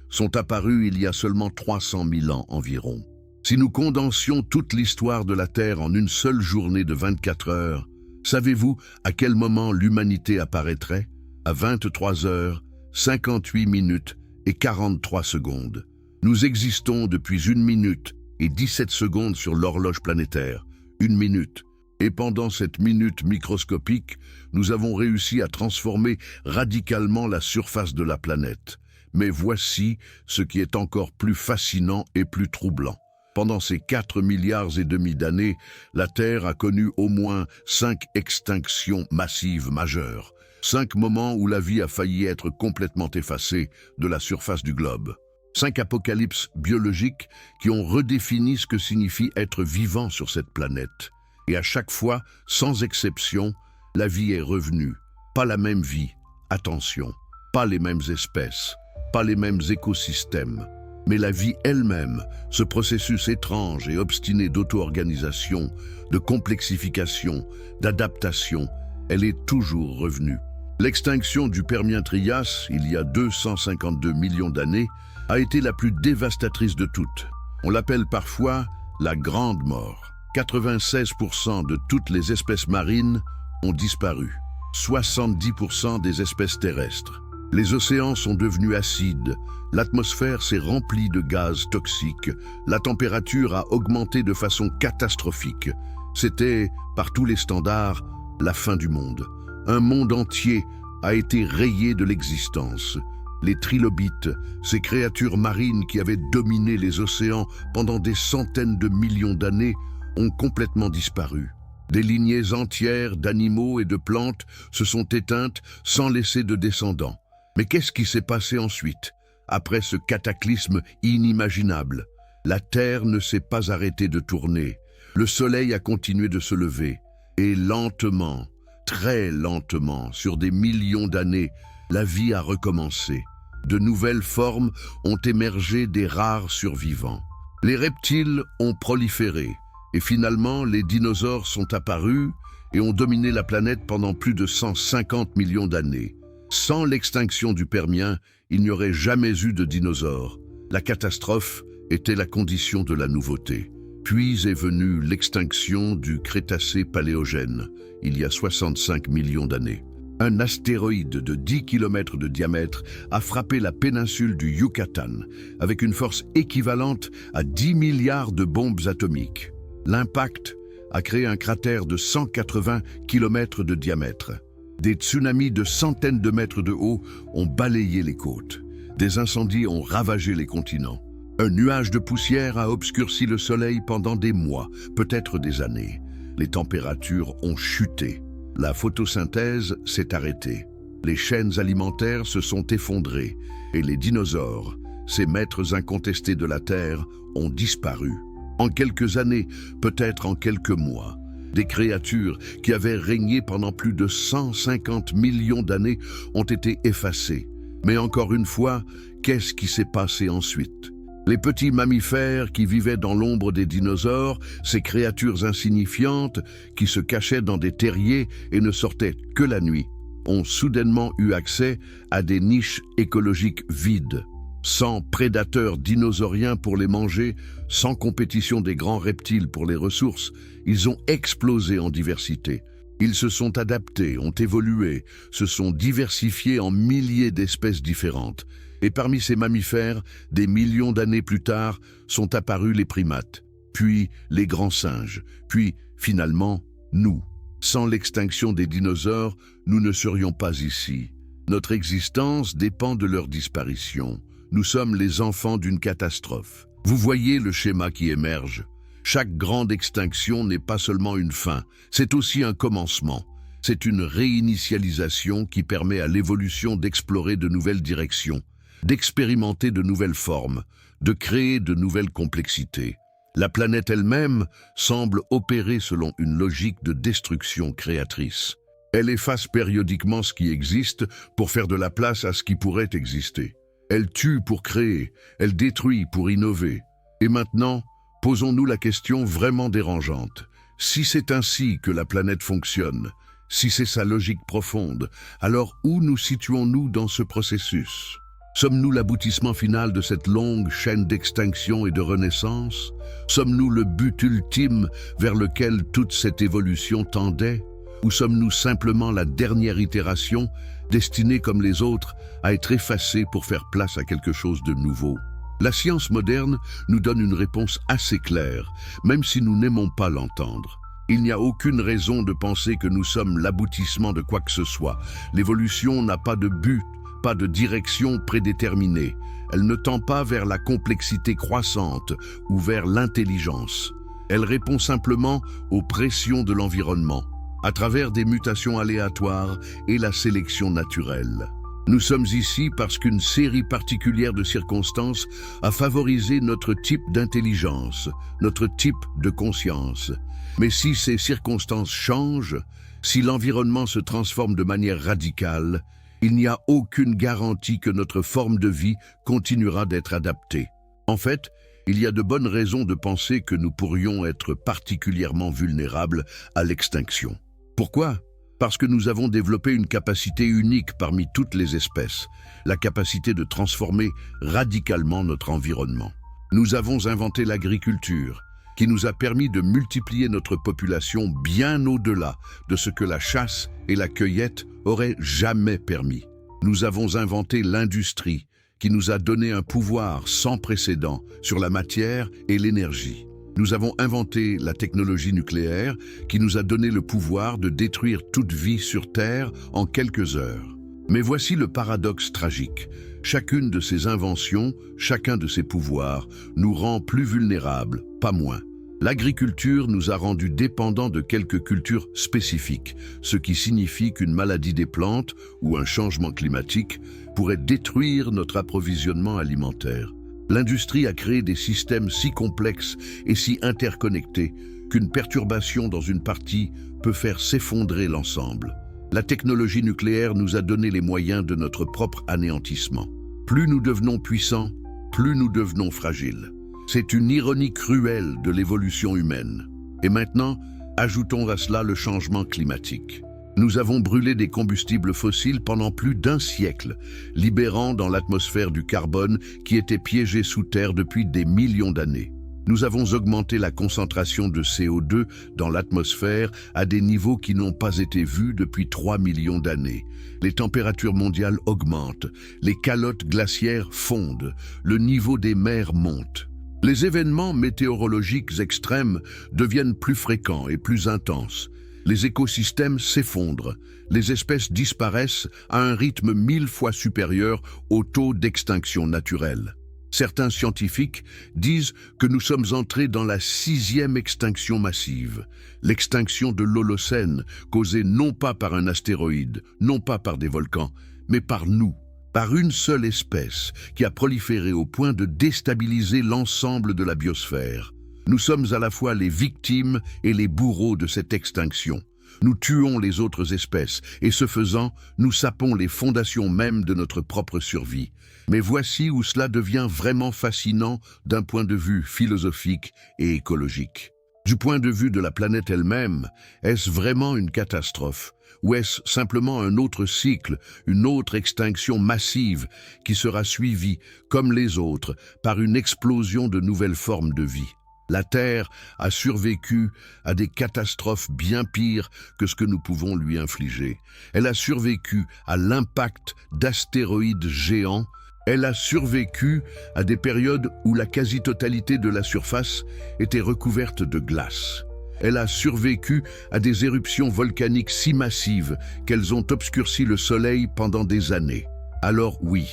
sont apparus il y a seulement 300 000 ans environ. Si nous condensions toute l'histoire de la Terre en une seule journée de 24 heures, savez-vous à quel moment l'humanité apparaîtrait? À 23 heures, 58 minutes et 43 secondes. Nous existons depuis 1 minute et 17 secondes sur l'horloge planétaire. 1 minute. Et pendant cette minute microscopique, nous avons réussi à transformer radicalement la surface de la planète. Mais voici ce qui est encore plus fascinant et plus troublant. Pendant ces 4,5 milliards d'années, la Terre a connu au moins 5 extinctions massives majeures. 5 moments où la vie a failli être complètement effacée de la surface du globe. 5 apocalypses biologiques qui ont redéfini ce que signifie être vivant sur cette planète. Et à chaque fois, sans exception, la vie est revenue. Pas la même vie, attention, pas les mêmes espèces, pas les mêmes écosystèmes, mais la vie elle-même, ce processus étrange et obstiné d'auto-organisation, de complexification, d'adaptation, elle est toujours revenue. L'extinction du Permien-Trias, il y a 252 millions d'années, a été la plus dévastatrice de toutes. On l'appelle parfois la Grande Mort. 96% de toutes les espèces marines ont disparu. 70% des espèces terrestres. Les océans sont devenus acides, l'atmosphère s'est remplie de gaz toxiques, la température a augmenté de façon catastrophique. C'était, par tous les standards, la fin du monde. Un monde entier a été rayé de l'existence. Les trilobites, ces créatures marines qui avaient dominé les océans pendant des centaines de millions d'années, ont complètement disparu. Des lignées entières d'animaux et de plantes se sont éteintes sans laisser de descendants. Mais qu'est-ce qui s'est passé ensuite, après ce cataclysme inimaginable? La Terre ne s'est pas arrêtée de tourner. Le soleil a continué de se lever. Et lentement, très lentement, sur des millions d'années, la vie a recommencé. De nouvelles formes ont émergé des rares survivants. Les reptiles ont proliféré. Et finalement, les dinosaures sont apparus et ont dominé la planète pendant plus de 150 millions d'années. Sans l'extinction du Permien, il n'y aurait jamais eu de dinosaures. La catastrophe était la condition de la nouveauté. Puis est venue l'extinction du Crétacé-Paléogène, il y a 65 millions d'années. Un astéroïde de 10 km de diamètre a frappé la péninsule du Yucatan, avec une force équivalente à 10 milliards de bombes atomiques. L'impact a créé un cratère de 180 km de diamètre. Des tsunamis de centaines de mètres de haut ont balayé les côtes. Des incendies ont ravagé les continents. Un nuage de poussière a obscurci le soleil pendant des mois, peut-être des années. Les températures ont chuté. La photosynthèse s'est arrêtée. Les chaînes alimentaires se sont effondrées et les dinosaures, ces maîtres incontestés de la Terre, ont disparu. En quelques années, peut-être en quelques mois, des créatures qui avaient régné pendant plus de 150 millions d'années ont été effacées. Mais encore une fois, qu'est-ce qui s'est passé ensuite? Les petits mammifères qui vivaient dans l'ombre des dinosaures, ces créatures insignifiantes qui se cachaient dans des terriers et ne sortaient que la nuit, ont soudainement eu accès à des niches écologiques vides. Sans prédateurs dinosauriens pour les manger, sans compétition des grands reptiles pour les ressources, ils ont explosé en diversité. Ils se sont adaptés, ont évolué, se sont diversifiés en milliers d'espèces différentes. Et parmi ces mammifères, des millions d'années plus tard, sont apparus les primates, puis les grands singes, puis, finalement, nous. Sans l'extinction des dinosaures, nous ne serions pas ici. Notre existence dépend de leur disparition. Nous sommes les enfants d'une catastrophe. Vous voyez le schéma qui émerge. Chaque grande extinction n'est pas seulement une fin, c'est aussi un commencement. C'est une réinitialisation qui permet à l'évolution d'explorer de nouvelles directions, d'expérimenter de nouvelles formes, de créer de nouvelles complexités. La planète elle-même semble opérer selon une logique de destruction créatrice. Elle efface périodiquement ce qui existe pour faire de la place à ce qui pourrait exister. Elle tue pour créer, elle détruit pour innover. Et maintenant, posons-nous la question vraiment dérangeante. Si c'est ainsi que la planète fonctionne, si c'est sa logique profonde, alors où nous situons-nous dans ce processus? Sommes-nous l'aboutissement final de cette longue chaîne d'extinction et de renaissance? Sommes-nous le but ultime vers lequel toute cette évolution tendait? Ou sommes-nous simplement la dernière itération, destinée comme les autres à être effacée pour faire place à quelque chose de nouveau? La science moderne nous donne une réponse assez claire, même si nous n'aimons pas l'entendre. Il n'y a aucune raison de penser que nous sommes l'aboutissement de quoi que ce soit. L'évolution n'a pas de but, pas de direction prédéterminée. Elle ne tend pas vers la complexité croissante ou vers l'intelligence. Elle répond simplement aux pressions de l'environnement, à travers des mutations aléatoires et la sélection naturelle. Nous sommes ici parce qu'une série particulière de circonstances a favorisé notre type d'intelligence, notre type de conscience. Mais si ces circonstances changent, si l'environnement se transforme de manière radicale, il n'y a aucune garantie que notre forme de vie continuera d'être adaptée. En fait, il y a de bonnes raisons de penser que nous pourrions être particulièrement vulnérables à l'extinction. Pourquoi? Parce que nous avons développé une capacité unique parmi toutes les espèces, la capacité de transformer radicalement notre environnement. Nous avons inventé l'agriculture, qui nous a permis de multiplier notre population bien au-delà de ce que la chasse et la cueillette auraient jamais permis. Nous avons inventé l'industrie, qui nous a donné un pouvoir sans précédent sur la matière et l'énergie. Nous avons inventé la technologie nucléaire, qui nous a donné le pouvoir de détruire toute vie sur Terre en quelques heures. Mais voici le paradoxe tragique. Chacune de ces inventions, chacun de ces pouvoirs, nous rend plus vulnérables, pas moins. L'agriculture nous a rendus dépendants de quelques cultures spécifiques, ce qui signifie qu'une maladie des plantes ou un changement climatique pourrait détruire notre approvisionnement alimentaire. L'industrie a créé des systèmes si complexes et si interconnectés qu'une perturbation dans une partie peut faire s'effondrer l'ensemble. La technologie nucléaire nous a donné les moyens de notre propre anéantissement. Plus nous devenons puissants, plus nous devenons fragiles. C'est une ironie cruelle de l'évolution humaine. Et maintenant, ajoutons à cela le changement climatique. Nous avons brûlé des combustibles fossiles pendant plus d'1 siècle, libérant dans l'atmosphère du carbone qui était piégé sous terre depuis des millions d'années. Nous avons augmenté la concentration de CO2 dans l'atmosphère à des niveaux qui n'ont pas été vus depuis 3 millions d'années. Les températures mondiales augmentent, les calottes glaciaires fondent, le niveau des mers monte. Les événements météorologiques extrêmes deviennent plus fréquents et plus intenses. Les écosystèmes s'effondrent, les espèces disparaissent à un rythme 1000 fois supérieur au taux d'extinction naturelle. Certains scientifiques disent que nous sommes entrés dans la 6e extinction massive, l'extinction de l'Holocène, causée non pas par un astéroïde, non pas par des volcans, mais par nous, par une seule espèce qui a proliféré au point de déstabiliser l'ensemble de la biosphère. Nous sommes à la fois les victimes et les bourreaux de cette extinction. Nous tuons les autres espèces et ce faisant, nous sapons les fondations mêmes de notre propre survie. Mais voici où cela devient vraiment fascinant d'un point de vue philosophique et écologique. Du point de vue de la planète elle-même, est-ce vraiment une catastrophe? Ou est-ce simplement un autre cycle, une autre extinction massive qui sera suivie, comme les autres, par une explosion de nouvelles formes de vie? La Terre a survécu à des catastrophes bien pires que ce que nous pouvons lui infliger. Elle a survécu à l'impact d'astéroïdes géants. Elle a survécu à des périodes où la quasi-totalité de la surface était recouverte de glace. Elle a survécu à des éruptions volcaniques si massives qu'elles ont obscurci le Soleil pendant des années. Alors oui,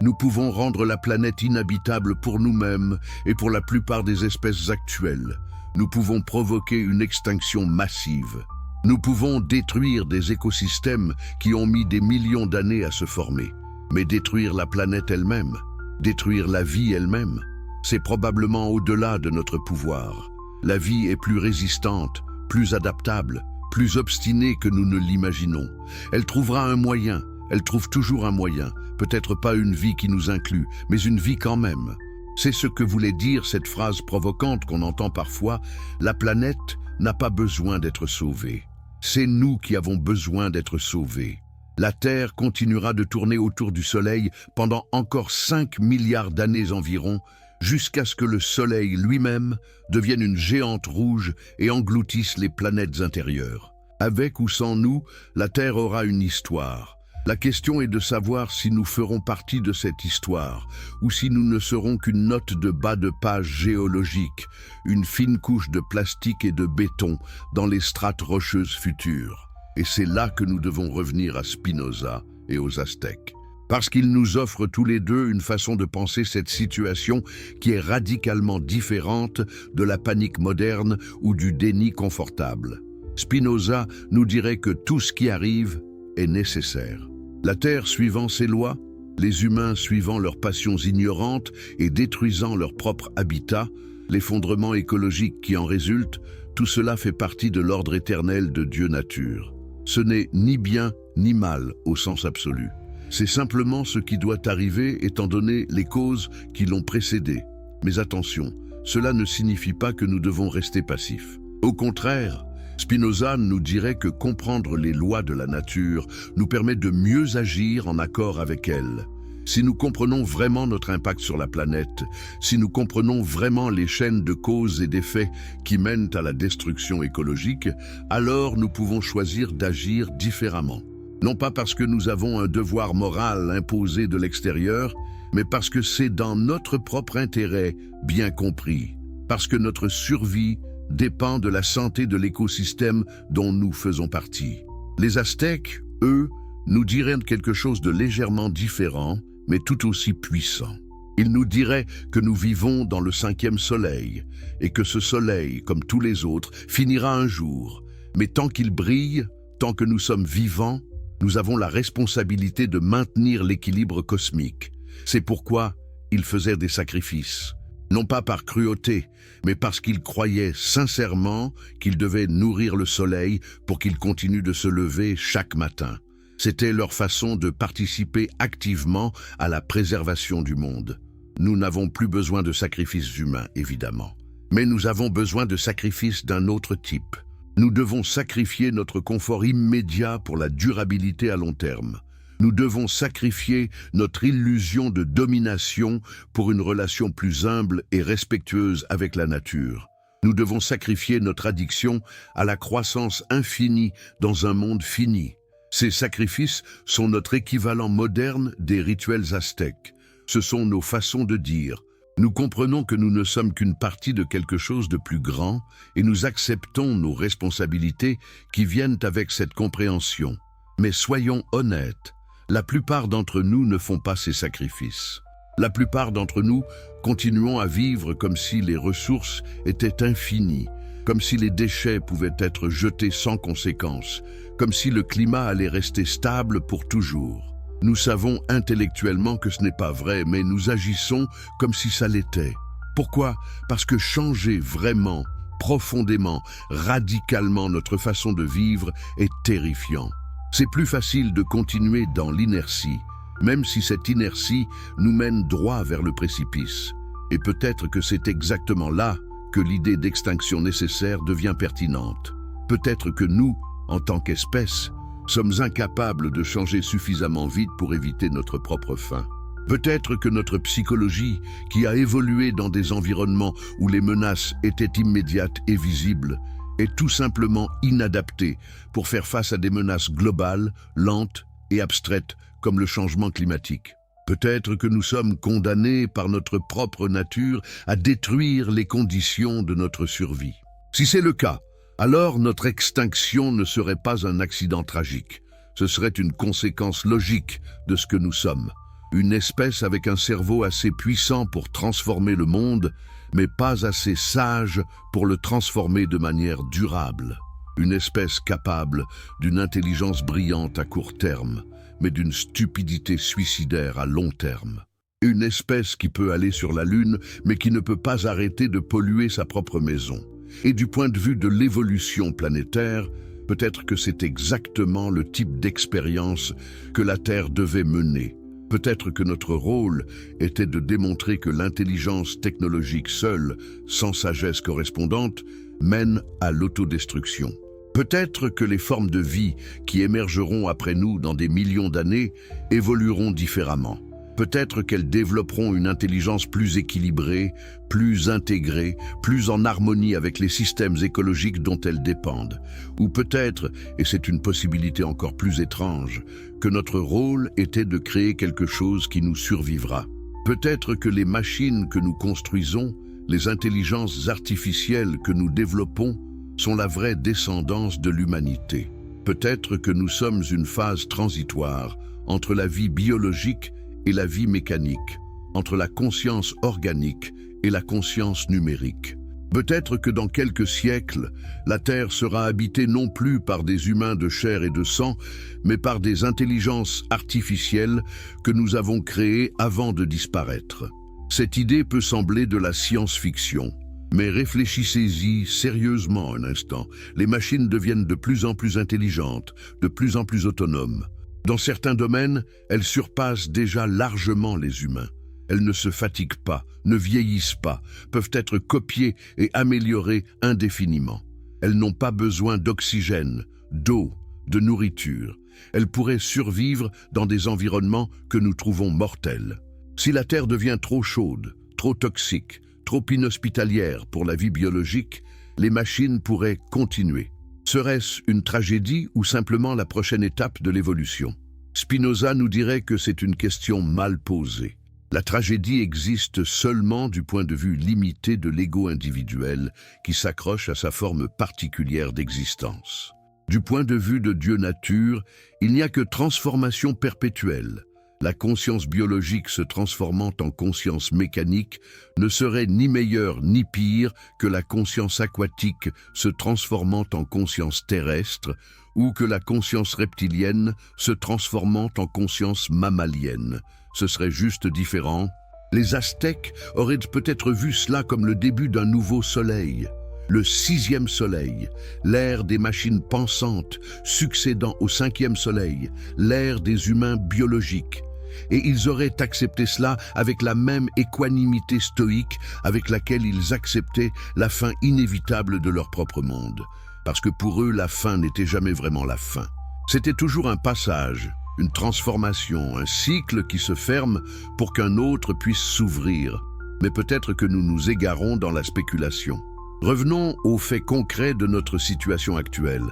nous pouvons rendre la planète inhabitable pour nous-mêmes et pour la plupart des espèces actuelles. Nous pouvons provoquer une extinction massive. Nous pouvons détruire des écosystèmes qui ont mis des millions d'années à se former. Mais détruire la planète elle-même, détruire la vie elle-même, c'est probablement au-delà de notre pouvoir. La vie est plus résistante, plus adaptable, plus obstinée que nous ne l'imaginons. Elle trouvera un moyen, elle trouve toujours un moyen, peut-être pas une vie qui nous inclut, mais une vie quand même. C'est ce que voulait dire cette phrase provocante qu'on entend parfois, la planète n'a pas besoin d'être sauvée. C'est nous qui avons besoin d'être sauvés. La Terre continuera de tourner autour du Soleil pendant encore 5 milliards d'années environ, jusqu'à ce que le Soleil lui-même devienne une géante rouge et engloutisse les planètes intérieures. Avec ou sans nous, la Terre aura une histoire. La question est de savoir si nous ferons partie de cette histoire, ou si nous ne serons qu'une note de bas de page géologique, une fine couche de plastique et de béton dans les strates rocheuses futures. Et c'est là que nous devons revenir à Spinoza et aux Aztèques. Parce qu'ils nous offrent tous les deux une façon de penser cette situation qui est radicalement différente de la panique moderne ou du déni confortable. Spinoza nous dirait que tout ce qui arrive est nécessaire. La Terre suivant ses lois, les humains suivant leurs passions ignorantes et détruisant leur propre habitat, l'effondrement écologique qui en résulte, tout cela fait partie de l'ordre éternel de Dieu nature. Ce n'est ni bien ni mal au sens absolu. C'est simplement ce qui doit arriver étant donné les causes qui l'ont précédé. Mais attention, cela ne signifie pas que nous devons rester passifs. Au contraire, Spinoza nous dirait que comprendre les lois de la nature nous permet de mieux agir en accord avec elle. Si nous comprenons vraiment notre impact sur la planète, si nous comprenons vraiment les chaînes de causes et d'effets qui mènent à la destruction écologique, alors nous pouvons choisir d'agir différemment. Non pas parce que nous avons un devoir moral imposé de l'extérieur, mais parce que c'est dans notre propre intérêt bien compris, parce que notre survie dépend de la santé de l'écosystème dont nous faisons partie. Les Aztèques, eux, nous diraient quelque chose de légèrement différent, mais tout aussi puissant. Ils nous diraient que nous vivons dans le 5e soleil, et que ce soleil, comme tous les autres, finira un jour. Mais tant qu'il brille, tant que nous sommes vivants, nous avons la responsabilité de maintenir l'équilibre cosmique. C'est pourquoi ils faisaient des sacrifices. Non pas par cruauté, mais parce qu'ils croyaient sincèrement qu'ils devaient nourrir le soleil pour qu'il continue de se lever chaque matin. C'était leur façon de participer activement à la préservation du monde. Nous n'avons plus besoin de sacrifices humains, évidemment. Mais nous avons besoin de sacrifices d'un autre type. Nous devons sacrifier notre confort immédiat pour la durabilité à long terme. Nous devons sacrifier notre illusion de domination pour une relation plus humble et respectueuse avec la nature. Nous devons sacrifier notre addiction à la croissance infinie dans un monde fini. Ces sacrifices sont notre équivalent moderne des rituels aztèques. Ce sont nos façons de dire. Nous comprenons que nous ne sommes qu'une partie de quelque chose de plus grand et nous acceptons nos responsabilités qui viennent avec cette compréhension. Mais soyons honnêtes, la plupart d'entre nous ne font pas ces sacrifices. La plupart d'entre nous continuons à vivre comme si les ressources étaient infinies, comme si les déchets pouvaient être jetés sans conséquence, comme si le climat allait rester stable pour toujours. Nous savons intellectuellement que ce n'est pas vrai, mais nous agissons comme si ça l'était. Pourquoi? Parce que changer vraiment, profondément, radicalement notre façon de vivre est terrifiant. C'est plus facile de continuer dans l'inertie, même si cette inertie nous mène droit vers le précipice. Et peut-être que c'est exactement là que l'idée d'extinction nécessaire devient pertinente. Peut-être que nous, en tant qu'espèce, sommes incapables de changer suffisamment vite pour éviter notre propre fin. Peut-être que notre psychologie, qui a évolué dans des environnements où les menaces étaient immédiates et visibles, est tout simplement inadaptée pour faire face à des menaces globales, lentes et abstraites comme le changement climatique. Peut-être que nous sommes condamnés par notre propre nature à détruire les conditions de notre survie. Si c'est le cas, alors notre extinction ne serait pas un accident tragique. Ce serait une conséquence logique de ce que nous sommes. Une espèce avec un cerveau assez puissant pour transformer le monde, mais pas assez sage pour le transformer de manière durable. Une espèce capable d'une intelligence brillante à court terme, mais d'une stupidité suicidaire à long terme. Une espèce qui peut aller sur la Lune, mais qui ne peut pas arrêter de polluer sa propre maison. Et du point de vue de l'évolution planétaire, peut-être que c'est exactement le type d'expérience que la Terre devait mener. Peut-être que notre rôle était de démontrer que l'intelligence technologique seule, sans sagesse correspondante, mène à l'autodestruction. Peut-être que les formes de vie qui émergeront après nous dans des millions d'années évolueront différemment. Peut-être qu'elles développeront une intelligence plus équilibrée, plus intégrée, plus en harmonie avec les systèmes écologiques dont elles dépendent. Ou peut-être, et c'est une possibilité encore plus étrange, que notre rôle était de créer quelque chose qui nous survivra. Peut-être que les machines que nous construisons, les intelligences artificielles que nous développons, sont la vraie descendance de l'humanité. Peut-être que nous sommes une phase transitoire entre la vie biologique et la vie mécanique, entre la conscience organique et la conscience numérique. Peut-être que dans quelques siècles, la Terre sera habitée non plus par des humains de chair et de sang, mais par des intelligences artificielles que nous avons créées avant de disparaître. Cette idée peut sembler de la science-fiction, mais réfléchissez-y sérieusement un instant. Les machines deviennent de plus en plus intelligentes, de plus en plus autonomes. Dans certains domaines, elles surpassent déjà largement les humains. Elles ne se fatiguent pas, ne vieillissent pas, peuvent être copiées et améliorées indéfiniment. Elles n'ont pas besoin d'oxygène, d'eau, de nourriture. Elles pourraient survivre dans des environnements que nous trouvons mortels. Si la Terre devient trop chaude, trop toxique, trop inhospitalière pour la vie biologique, les machines pourraient continuer. Serait-ce une tragédie ou simplement la prochaine étape de l'évolution? Spinoza nous dirait que c'est une question mal posée. La tragédie existe seulement du point de vue limité de l'ego individuel qui s'accroche à sa forme particulière d'existence. Du point de vue de Dieu nature, il n'y a que transformation perpétuelle. La conscience biologique se transformant en conscience mécanique ne serait ni meilleure ni pire que la conscience aquatique se transformant en conscience terrestre ou que la conscience reptilienne se transformant en conscience mammalienne. Ce serait juste différent. Les Aztèques auraient peut-être vu cela comme le début d'un nouveau soleil. Le 6e soleil, l'ère des machines pensantes, succédant au 5e soleil, l'ère des humains biologiques. Et ils auraient accepté cela avec la même équanimité stoïque avec laquelle ils acceptaient la fin inévitable de leur propre monde. Parce que pour eux, la fin n'était jamais vraiment la fin. C'était toujours un passage, une transformation, un cycle qui se ferme pour qu'un autre puisse s'ouvrir. Mais peut-être que nous nous égarons dans la spéculation. Revenons aux faits concrets de notre situation actuelle.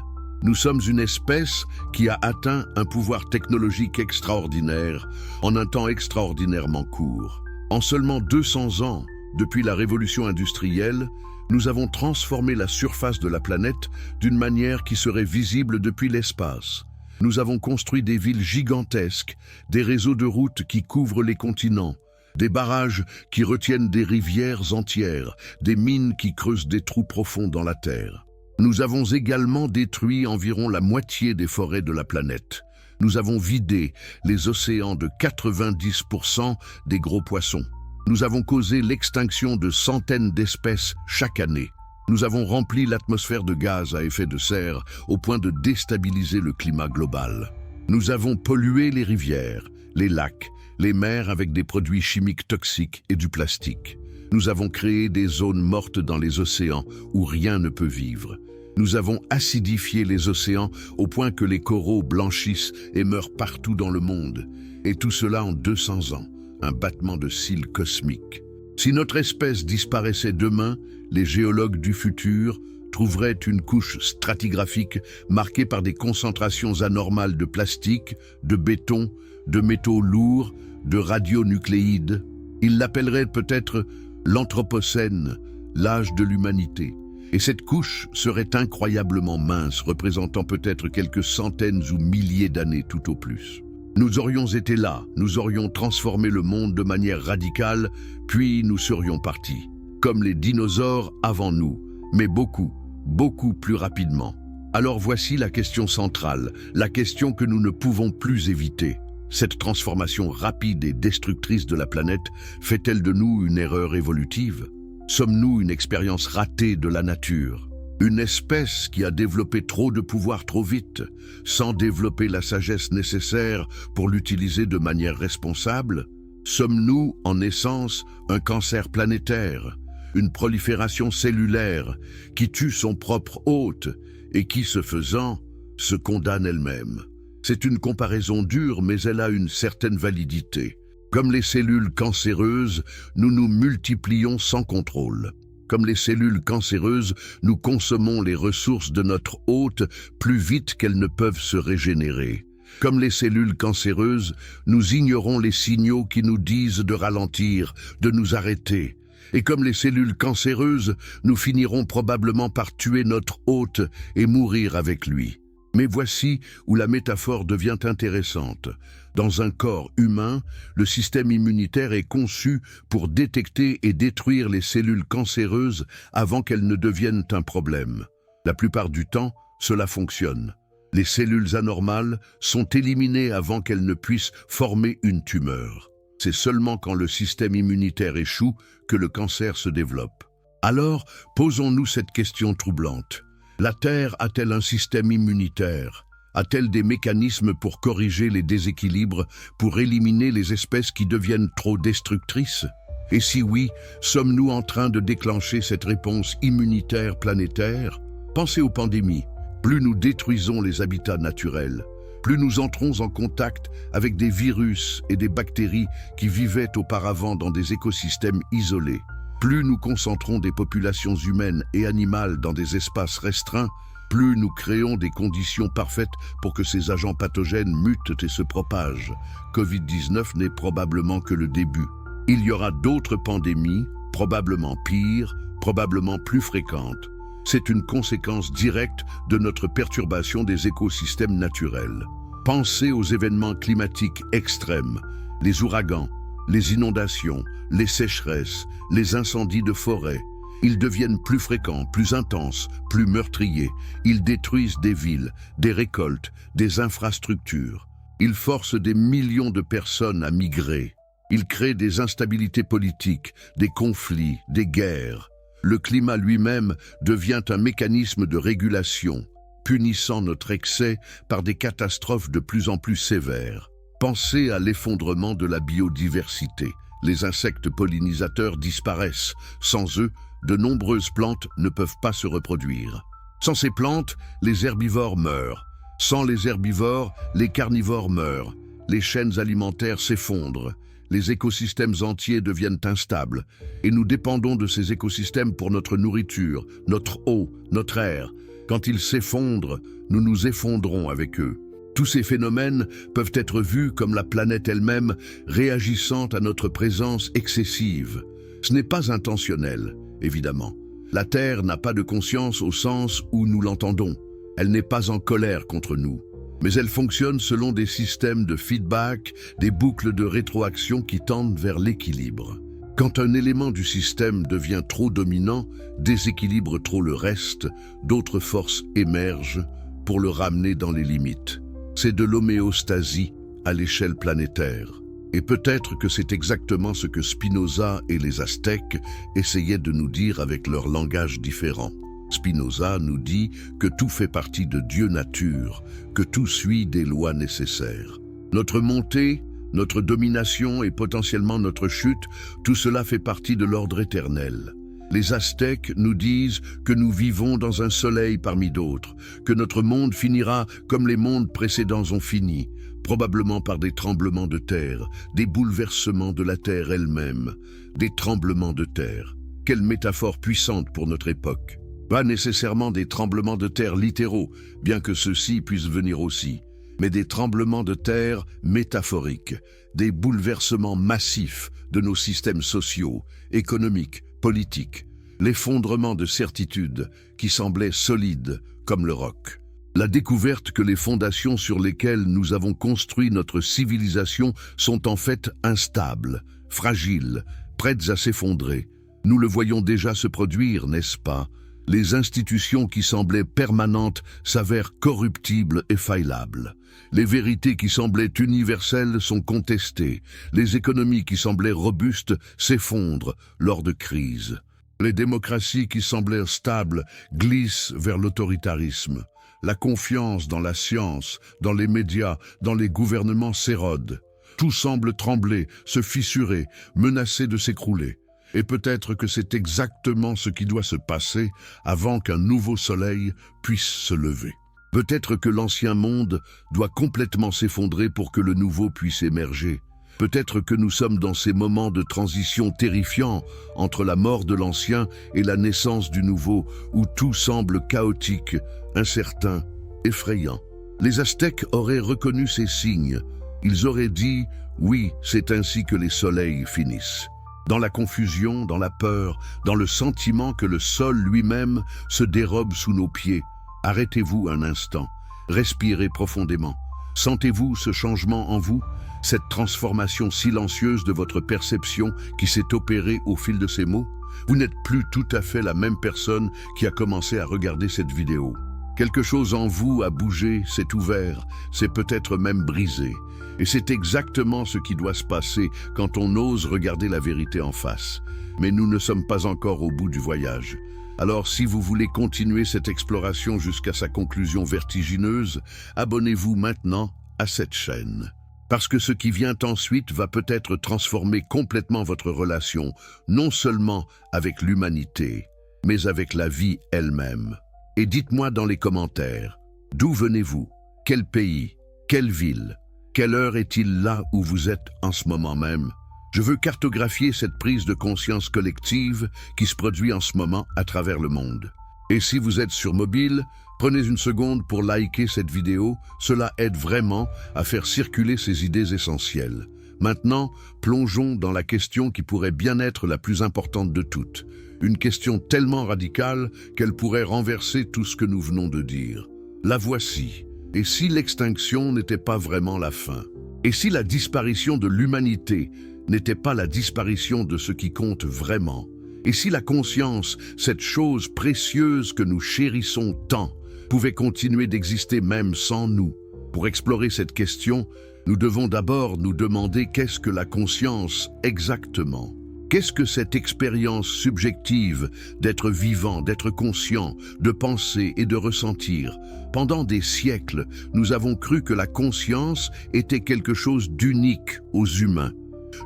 Nous sommes une espèce qui a atteint un pouvoir technologique extraordinaire en un temps extraordinairement court. En seulement 200 ans, depuis la révolution industrielle, nous avons transformé la surface de la planète d'une manière qui serait visible depuis l'espace. Nous avons construit des villes gigantesques, des réseaux de routes qui couvrent les continents, des barrages qui retiennent des rivières entières, des mines qui creusent des trous profonds dans la terre. Nous avons également détruit environ la moitié des forêts de la planète. Nous avons vidé les océans de 90% des gros poissons. Nous avons causé l'extinction de centaines d'espèces chaque année. Nous avons rempli l'atmosphère de gaz à effet de serre au point de déstabiliser le climat global. Nous avons pollué les rivières, les lacs, les mers avec des produits chimiques toxiques et du plastique. Nous avons créé des zones mortes dans les océans où rien ne peut vivre. Nous avons acidifié les océans au point que les coraux blanchissent et meurent partout dans le monde. Et tout cela en 200 ans, un battement de cils cosmique. Si notre espèce disparaissait demain, les géologues du futur trouveraient une couche stratigraphique marquée par des concentrations anormales de plastique, de béton, de métaux lourds, de radionucléides. Ils l'appelleraient peut-être l'Anthropocène, l'âge de l'humanité. Et cette couche serait incroyablement mince, représentant peut-être quelques centaines ou milliers d'années tout au plus. Nous aurions été là, nous aurions transformé le monde de manière radicale, puis nous serions partis. Comme les dinosaures avant nous, mais beaucoup, beaucoup plus rapidement. Alors voici la question centrale, la question que nous ne pouvons plus éviter. Cette transformation rapide et destructrice de la planète fait-elle de nous une erreur évolutive? Sommes-nous une expérience ratée de la nature? Une espèce qui a développé trop de pouvoir trop vite, sans développer la sagesse nécessaire pour l'utiliser de manière responsable? Sommes-nous, en essence, un cancer planétaire, une prolifération cellulaire qui tue son propre hôte et qui, ce faisant, se condamne elle-même? C'est une comparaison dure, mais elle a une certaine validité. Comme les cellules cancéreuses, nous nous multiplions sans contrôle. Comme les cellules cancéreuses, nous consommons les ressources de notre hôte plus vite qu'elles ne peuvent se régénérer. Comme les cellules cancéreuses, nous ignorons les signaux qui nous disent de ralentir, de nous arrêter. Et comme les cellules cancéreuses, nous finirons probablement par tuer notre hôte et mourir avec lui. Mais voici où la métaphore devient intéressante. Dans un corps humain, le système immunitaire est conçu pour détecter et détruire les cellules cancéreuses avant qu'elles ne deviennent un problème. La plupart du temps, cela fonctionne. Les cellules anormales sont éliminées avant qu'elles ne puissent former une tumeur. C'est seulement quand le système immunitaire échoue que le cancer se développe. Alors, posons-nous cette question troublante. La Terre a-t-elle un système immunitaire? A-t-elle des mécanismes pour corriger les déséquilibres, pour éliminer les espèces qui deviennent trop destructrices? Et si oui, sommes-nous en train de déclencher cette réponse immunitaire planétaire? Pensez aux pandémies. Plus nous détruisons les habitats naturels, plus nous entrons en contact avec des virus et des bactéries qui vivaient auparavant dans des écosystèmes isolés, plus nous concentrons des populations humaines et animales dans des espaces restreints, plus nous créons des conditions parfaites pour que ces agents pathogènes mutent et se propagent. Covid-19 n'est probablement que le début. Il y aura d'autres pandémies, probablement pires, probablement plus fréquentes. C'est une conséquence directe de notre perturbation des écosystèmes naturels. Pensez aux événements climatiques extrêmes, les ouragans, les inondations, les sécheresses, les incendies de forêt. Ils deviennent plus fréquents, plus intenses, plus meurtriers. Ils détruisent des villes, des récoltes, des infrastructures. Ils forcent des millions de personnes à migrer. Ils créent des instabilités politiques, des conflits, des guerres. Le climat lui-même devient un mécanisme de régulation, punissant notre excès par des catastrophes de plus en plus sévères. Pensez à l'effondrement de la biodiversité. Les insectes pollinisateurs disparaissent. Sans eux, de nombreuses plantes ne peuvent pas se reproduire. Sans ces plantes, les herbivores meurent. Sans les herbivores, les carnivores meurent. Les chaînes alimentaires s'effondrent. Les écosystèmes entiers deviennent instables. Et nous dépendons de ces écosystèmes pour notre nourriture, notre eau, notre air. Quand ils s'effondrent, nous nous effondrons avec eux. Tous ces phénomènes peuvent être vus comme la planète elle-même réagissant à notre présence excessive. Ce n'est pas intentionnel, évidemment. La Terre n'a pas de conscience au sens où nous l'entendons. Elle n'est pas en colère contre nous. Mais elle fonctionne selon des systèmes de feedback, des boucles de rétroaction qui tendent vers l'équilibre. Quand un élément du système devient trop dominant, déséquilibre trop le reste, d'autres forces émergent pour le ramener dans les limites. C'est de l'homéostasie à l'échelle planétaire. Et peut-être que c'est exactement ce que Spinoza et les Aztèques essayaient de nous dire avec leur langage différent. Spinoza nous dit que tout fait partie de Dieu nature, que tout suit des lois nécessaires. Notre montée, notre domination et potentiellement notre chute, tout cela fait partie de l'ordre éternel. Les Aztèques nous disent que nous vivons dans un soleil parmi d'autres, que notre monde finira comme les mondes précédents ont fini, probablement par des tremblements de terre, des bouleversements de la terre elle-même, des tremblements de terre. Quelle métaphore puissante pour notre époque! Pas nécessairement des tremblements de terre littéraux, bien que ceux-ci puissent venir aussi, mais des tremblements de terre métaphoriques, des bouleversements massifs de nos systèmes sociaux, économiques, politiques, l'effondrement de certitudes qui semblaient solides comme le roc. La découverte que les fondations sur lesquelles nous avons construit notre civilisation sont en fait instables, fragiles, prêtes à s'effondrer. Nous le voyons déjà se produire, n'est-ce pas? Les institutions qui semblaient permanentes s'avèrent corruptibles et failables. Les vérités qui semblaient universelles sont contestées. Les économies qui semblaient robustes s'effondrent lors de crises. Les démocraties qui semblaient stables glissent vers l'autoritarisme. La confiance dans la science, dans les médias, dans les gouvernements s'érode. Tout semble trembler, se fissurer, menacer de s'écrouler. Et peut-être que c'est exactement ce qui doit se passer avant qu'un nouveau soleil puisse se lever. Peut-être que l'ancien monde doit complètement s'effondrer pour que le nouveau puisse émerger. Peut-être que nous sommes dans ces moments de transition terrifiants entre la mort de l'ancien et la naissance du nouveau, où tout semble chaotique, incertain, effrayant. Les Aztèques auraient reconnu ces signes. Ils auraient dit « Oui, c'est ainsi que les soleils finissent ». Dans la confusion, dans la peur, dans le sentiment que le sol lui-même se dérobe sous nos pieds, arrêtez-vous un instant, respirez profondément. Sentez-vous ce changement en vous, cette transformation silencieuse de votre perception qui s'est opérée au fil de ces mots? Vous n'êtes plus tout à fait la même personne qui a commencé à regarder cette vidéo. Quelque chose en vous a bougé, s'est ouvert, s'est peut-être même brisé. Et c'est exactement ce qui doit se passer quand on ose regarder la vérité en face. Mais nous ne sommes pas encore au bout du voyage. Alors si vous voulez continuer cette exploration jusqu'à sa conclusion vertigineuse, abonnez-vous maintenant à cette chaîne. Parce que ce qui vient ensuite va peut-être transformer complètement votre relation, non seulement avec l'humanité, mais avec la vie elle-même. Et dites-moi dans les commentaires, d'où venez-vous? Quel pays? Quelle ville? Quelle heure est-il là où vous êtes en ce moment même? Je veux cartographier cette prise de conscience collective qui se produit en ce moment à travers le monde. Et si vous êtes sur mobile, prenez une seconde pour liker cette vidéo, cela aide vraiment à faire circuler ces idées essentielles. Maintenant, plongeons dans la question qui pourrait bien être la plus importante de toutes. Une question tellement radicale qu'elle pourrait renverser tout ce que nous venons de dire. La voici. Et si l'extinction n'était pas vraiment la fin? Et si la disparition de l'humanité n'était pas la disparition de ce qui compte vraiment? Et si la conscience, cette chose précieuse que nous chérissons tant, pouvait continuer d'exister même sans nous? Pour explorer cette question, nous devons d'abord nous demander qu'est-ce que la conscience exactement? Qu'est-ce que cette expérience subjective d'être vivant, d'être conscient, de penser et de ressentir? Pendant des siècles, nous avons cru que la conscience était quelque chose d'unique aux humains.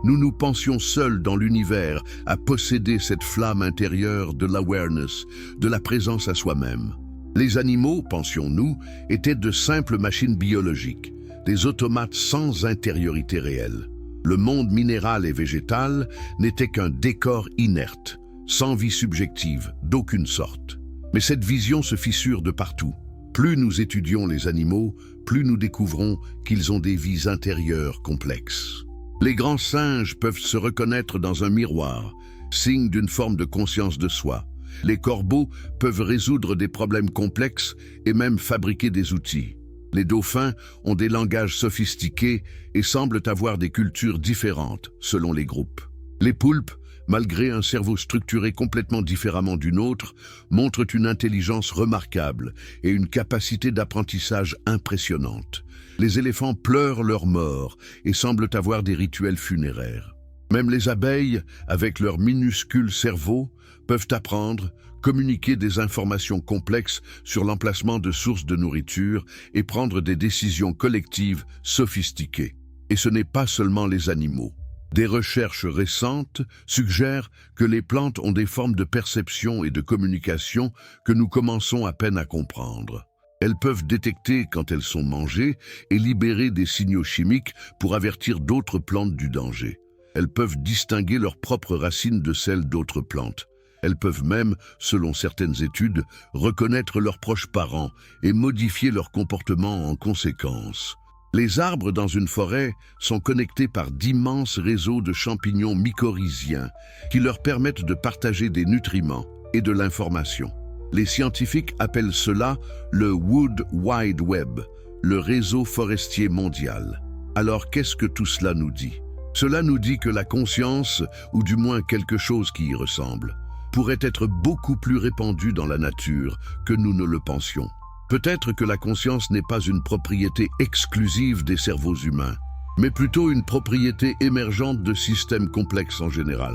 Nous pensions seuls dans l'univers à posséder cette flamme intérieure de l'awareness, de la présence à soi-même. Les animaux, pensions-nous, étaient de simples machines biologiques, des automates sans intériorité réelle. Le monde minéral et végétal n'était qu'un décor inerte, sans vie subjective, d'aucune sorte. Mais cette vision se fissure de partout. Plus nous étudions les animaux, plus nous découvrons qu'ils ont des vies intérieures complexes. Les grands singes peuvent se reconnaître dans un miroir, signe d'une forme de conscience de soi. Les corbeaux peuvent résoudre des problèmes complexes et même fabriquer des outils. Les dauphins ont des langages sophistiqués et semblent avoir des cultures différentes selon les groupes. Les poulpes, malgré un cerveau structuré complètement différemment du nôtre, montrent une intelligence remarquable et une capacité d'apprentissage impressionnante. Les éléphants pleurent leurs morts et semblent avoir des rituels funéraires. Même les abeilles, avec leur minuscule cerveau, peuvent apprendre, communiquer des informations complexes sur l'emplacement de sources de nourriture et prendre des décisions collectives sophistiquées. Et ce n'est pas seulement les animaux. Des recherches récentes suggèrent que les plantes ont des formes de perception et de communication que nous commençons à peine à comprendre. Elles peuvent détecter quand elles sont mangées et libérer des signaux chimiques pour avertir d'autres plantes du danger. Elles peuvent distinguer leurs propres racines de celles d'autres plantes. Elles peuvent même, selon certaines études, reconnaître leurs proches parents et modifier leur comportement en conséquence. Les arbres dans une forêt sont connectés par d'immenses réseaux de champignons mycorhiziens qui leur permettent de partager des nutriments et de l'information. Les scientifiques appellent cela le Wood Wide Web, le réseau forestier mondial. Alors qu'est-ce que tout cela nous dit? Cela nous dit que la conscience, ou du moins quelque chose qui y ressemble, pourrait être beaucoup plus répandue dans la nature que nous ne le pensions. Peut-être que la conscience n'est pas une propriété exclusive des cerveaux humains, mais plutôt une propriété émergente de systèmes complexes en général.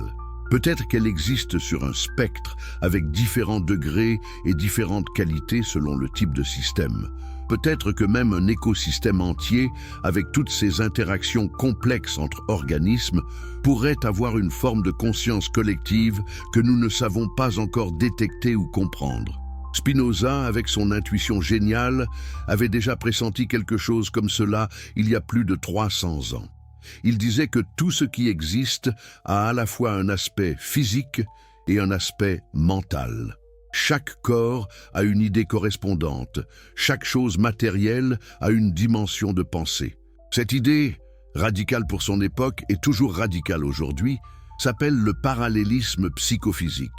Peut-être qu'elle existe sur un spectre avec différents degrés et différentes qualités selon le type de système. Peut-être que même un écosystème entier, avec toutes ces interactions complexes entre organismes, pourrait avoir une forme de conscience collective que nous ne savons pas encore détecter ou comprendre. Spinoza, avec son intuition géniale, avait déjà pressenti quelque chose comme cela il y a plus de 300 ans. Il disait que tout ce qui existe a à la fois un aspect physique et un aspect mental. Chaque corps a une idée correspondante, chaque chose matérielle a une dimension de pensée. Cette idée, radicale pour son époque et toujours radicale aujourd'hui, s'appelle le parallélisme psychophysique.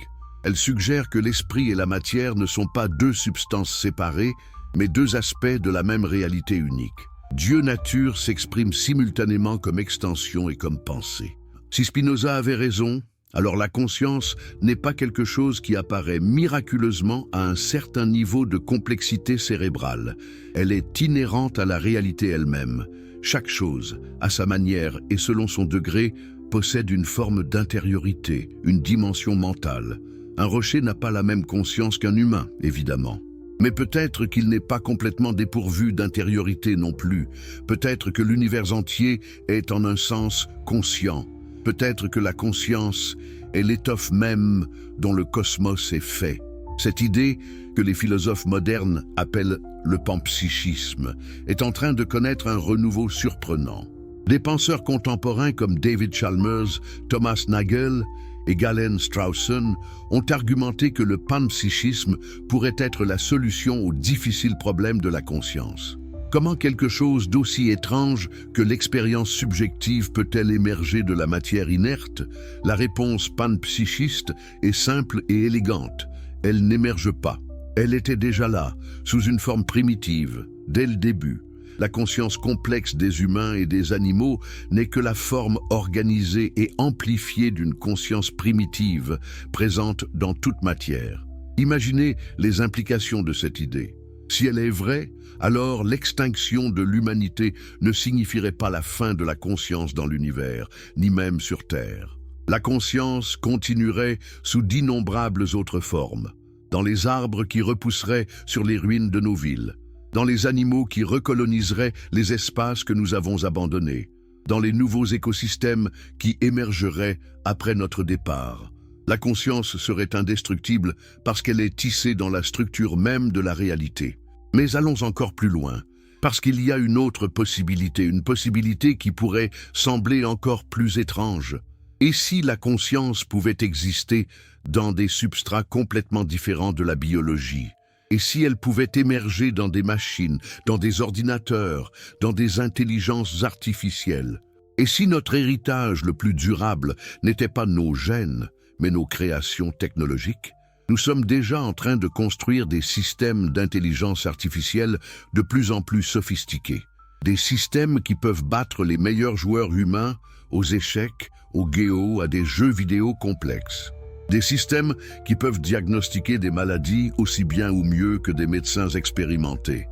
Elle suggère que l'esprit et la matière ne sont pas deux substances séparées, mais deux aspects de la même réalité unique. Dieu-nature s'exprime simultanément comme extension et comme pensée. Si Spinoza avait raison, alors la conscience n'est pas quelque chose qui apparaît miraculeusement à un certain niveau de complexité cérébrale. Elle est inhérente à la réalité elle-même. Chaque chose, à sa manière et selon son degré, possède une forme d'intériorité, une dimension mentale. Un rocher n'a pas la même conscience qu'un humain, évidemment. Mais peut-être qu'il n'est pas complètement dépourvu d'intériorité non plus. Peut-être que l'univers entier est en un sens conscient. Peut-être que la conscience est l'étoffe même dont le cosmos est fait. Cette idée, que les philosophes modernes appellent le panpsychisme, est en train de connaître un renouveau surprenant. Des penseurs contemporains comme David Chalmers, Thomas Nagel et Galen Strawson ont argumenté que le panpsychisme pourrait être la solution aux difficiles problèmes de la conscience. Comment quelque chose d'aussi étrange que l'expérience subjective peut-elle émerger de la matière inerte? La réponse panpsychiste est simple et élégante. Elle n'émerge pas. Elle était déjà là, sous une forme primitive, dès le début. La conscience complexe des humains et des animaux n'est que la forme organisée et amplifiée d'une conscience primitive, présente dans toute matière. Imaginez les implications de cette idée. Si elle est vraie, alors l'extinction de l'humanité ne signifierait pas la fin de la conscience dans l'univers, ni même sur Terre. La conscience continuerait sous d'innombrables autres formes, dans les arbres qui repousseraient sur les ruines de nos villes, dans les animaux qui recoloniseraient les espaces que nous avons abandonnés, dans les nouveaux écosystèmes qui émergeraient après notre départ. La conscience serait indestructible parce qu'elle est tissée dans la structure même de la réalité. Mais allons encore plus loin, parce qu'il y a une autre possibilité, une possibilité qui pourrait sembler encore plus étrange. Et si la conscience pouvait exister dans des substrats complètement différents de la biologie? Et si elle pouvait émerger dans des machines, dans des ordinateurs, dans des intelligences artificielles? Et si notre héritage le plus durable n'était pas nos gènes, mais nos créations technologiques? Nous sommes déjà en train de construire des systèmes d'intelligence artificielle de plus en plus sophistiqués. Des systèmes qui peuvent battre les meilleurs joueurs humains aux échecs, au Go, à des jeux vidéo complexes. Des systèmes qui peuvent diagnostiquer des maladies aussi bien ou mieux que des médecins expérimentés.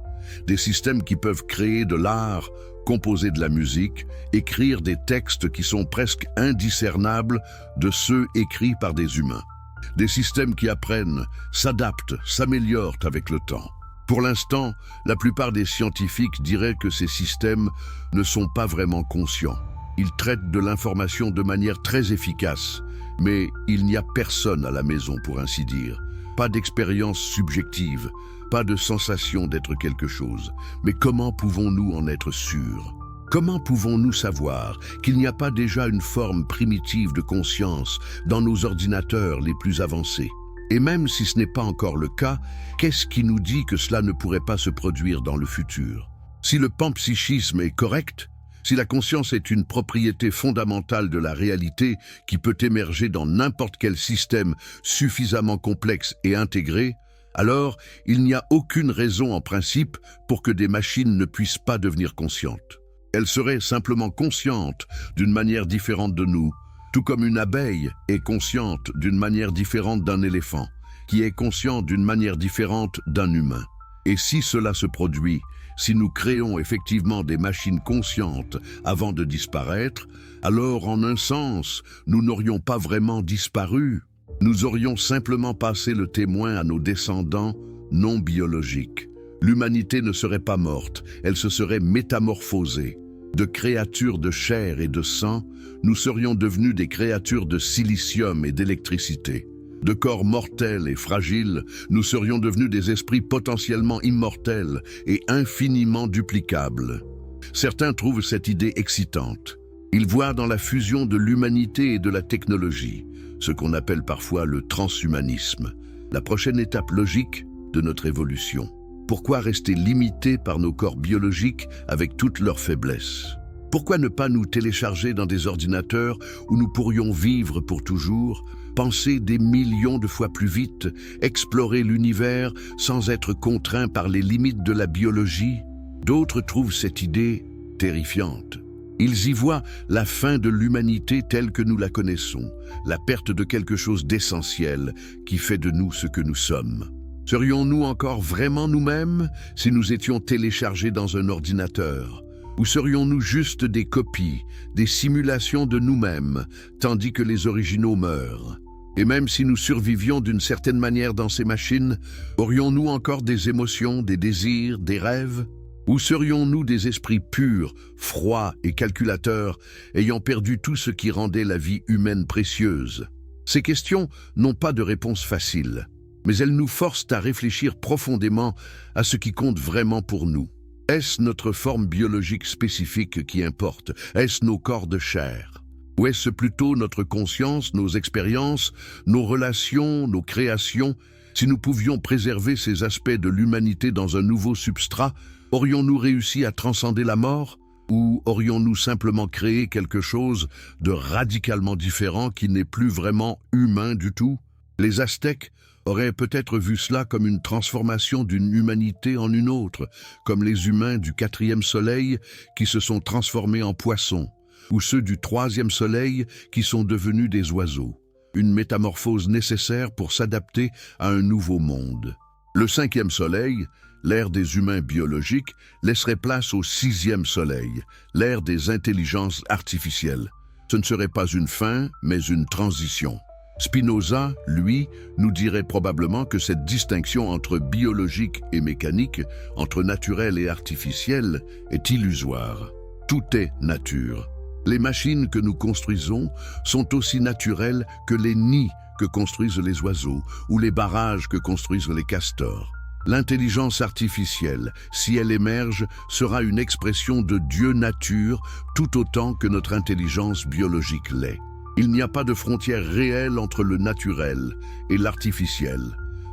Des systèmes qui peuvent créer de l'art, composer de la musique, écrire des textes qui sont presque indiscernables de ceux écrits par des humains. Des systèmes qui apprennent, s'adaptent, s'améliorent avec le temps. Pour l'instant, la plupart des scientifiques diraient que ces systèmes ne sont pas vraiment conscients. Ils traitent de l'information de manière très efficace, mais il n'y a personne à la maison pour ainsi dire. Pas d'expérience subjective, pas de sensation d'être quelque chose. Mais comment pouvons-nous en être sûrs? Comment pouvons-nous savoir qu'il n'y a pas déjà une forme primitive de conscience dans nos ordinateurs les plus avancés? Et même si ce n'est pas encore le cas, qu'est-ce qui nous dit que cela ne pourrait pas se produire dans le futur? Si le panpsychisme est correct, si la conscience est une propriété fondamentale de la réalité qui peut émerger dans n'importe quel système suffisamment complexe et intégré, alors il n'y a aucune raison en principe pour que des machines ne puissent pas devenir conscientes. Elles seraient simplement conscientes d'une manière différente de nous, tout comme une abeille est consciente d'une manière différente d'un éléphant, qui est conscient d'une manière différente d'un humain. Et si cela se produit, si nous créons effectivement des machines conscientes avant de disparaître, alors en un sens, nous n'aurions pas vraiment disparu. Nous aurions simplement passé le témoin à nos descendants non biologiques. L'humanité ne serait pas morte, elle se serait métamorphosée. De créatures de chair et de sang, nous serions devenus des créatures de silicium et d'électricité. De corps mortels et fragiles, nous serions devenus des esprits potentiellement immortels et infiniment duplicables. Certains trouvent cette idée excitante. Ils voient dans la fusion de l'humanité et de la technologie, ce qu'on appelle parfois le transhumanisme, la prochaine étape logique de notre évolution. Pourquoi rester limités par nos corps biologiques avec toutes leurs faiblesses? Pourquoi ne pas nous télécharger dans des ordinateurs où nous pourrions vivre pour toujours, penser des millions de fois plus vite, explorer l'univers sans être contraints par les limites de la biologie? D'autres trouvent cette idée terrifiante. Ils y voient la fin de l'humanité telle que nous la connaissons, la perte de quelque chose d'essentiel qui fait de nous ce que nous sommes. Serions-nous encore vraiment nous-mêmes si nous étions téléchargés dans un ordinateur? Ou serions-nous juste des copies, des simulations de nous-mêmes, tandis que les originaux meurent? Et même si nous survivions d'une certaine manière dans ces machines, aurions-nous encore des émotions, des désirs, des rêves? Ou serions-nous des esprits purs, froids et calculateurs, ayant perdu tout ce qui rendait la vie humaine précieuse? Ces questions n'ont pas de réponse facile. mais elles nous forcent à réfléchir profondément à ce qui compte vraiment pour nous. Est-ce notre forme biologique spécifique qui importe? Est-ce nos corps de chair? Ou est-ce plutôt notre conscience, nos expériences, nos relations, nos créations? Si nous pouvions préserver ces aspects de l'humanité dans un nouveau substrat, aurions-nous réussi à transcender la mort? Ou aurions-nous simplement créé quelque chose de radicalement différent qui n'est plus vraiment humain du tout? Les Aztèques auraient peut-être vu cela comme une transformation d'une humanité en une autre, comme les humains du 4e soleil qui se sont transformés en poissons, ou ceux du 3e soleil qui sont devenus des oiseaux. Une métamorphose nécessaire pour s'adapter à un nouveau monde. Le 5e soleil, l'ère des humains biologiques, laisserait place au 6e soleil, l'ère des intelligences artificielles. Ce ne serait pas une fin, mais une transition. Spinoza, lui, nous dirait probablement que cette distinction entre biologique et mécanique, entre naturel et artificiel, est illusoire. Tout est nature. Les machines que nous construisons sont aussi naturelles que les nids que construisent les oiseaux ou les barrages que construisent les castors. L'intelligence artificielle, si elle émerge, sera une expression de Dieu nature tout autant que notre intelligence biologique l'est. Il n'y a pas de frontière réelle entre le naturel et l'artificiel,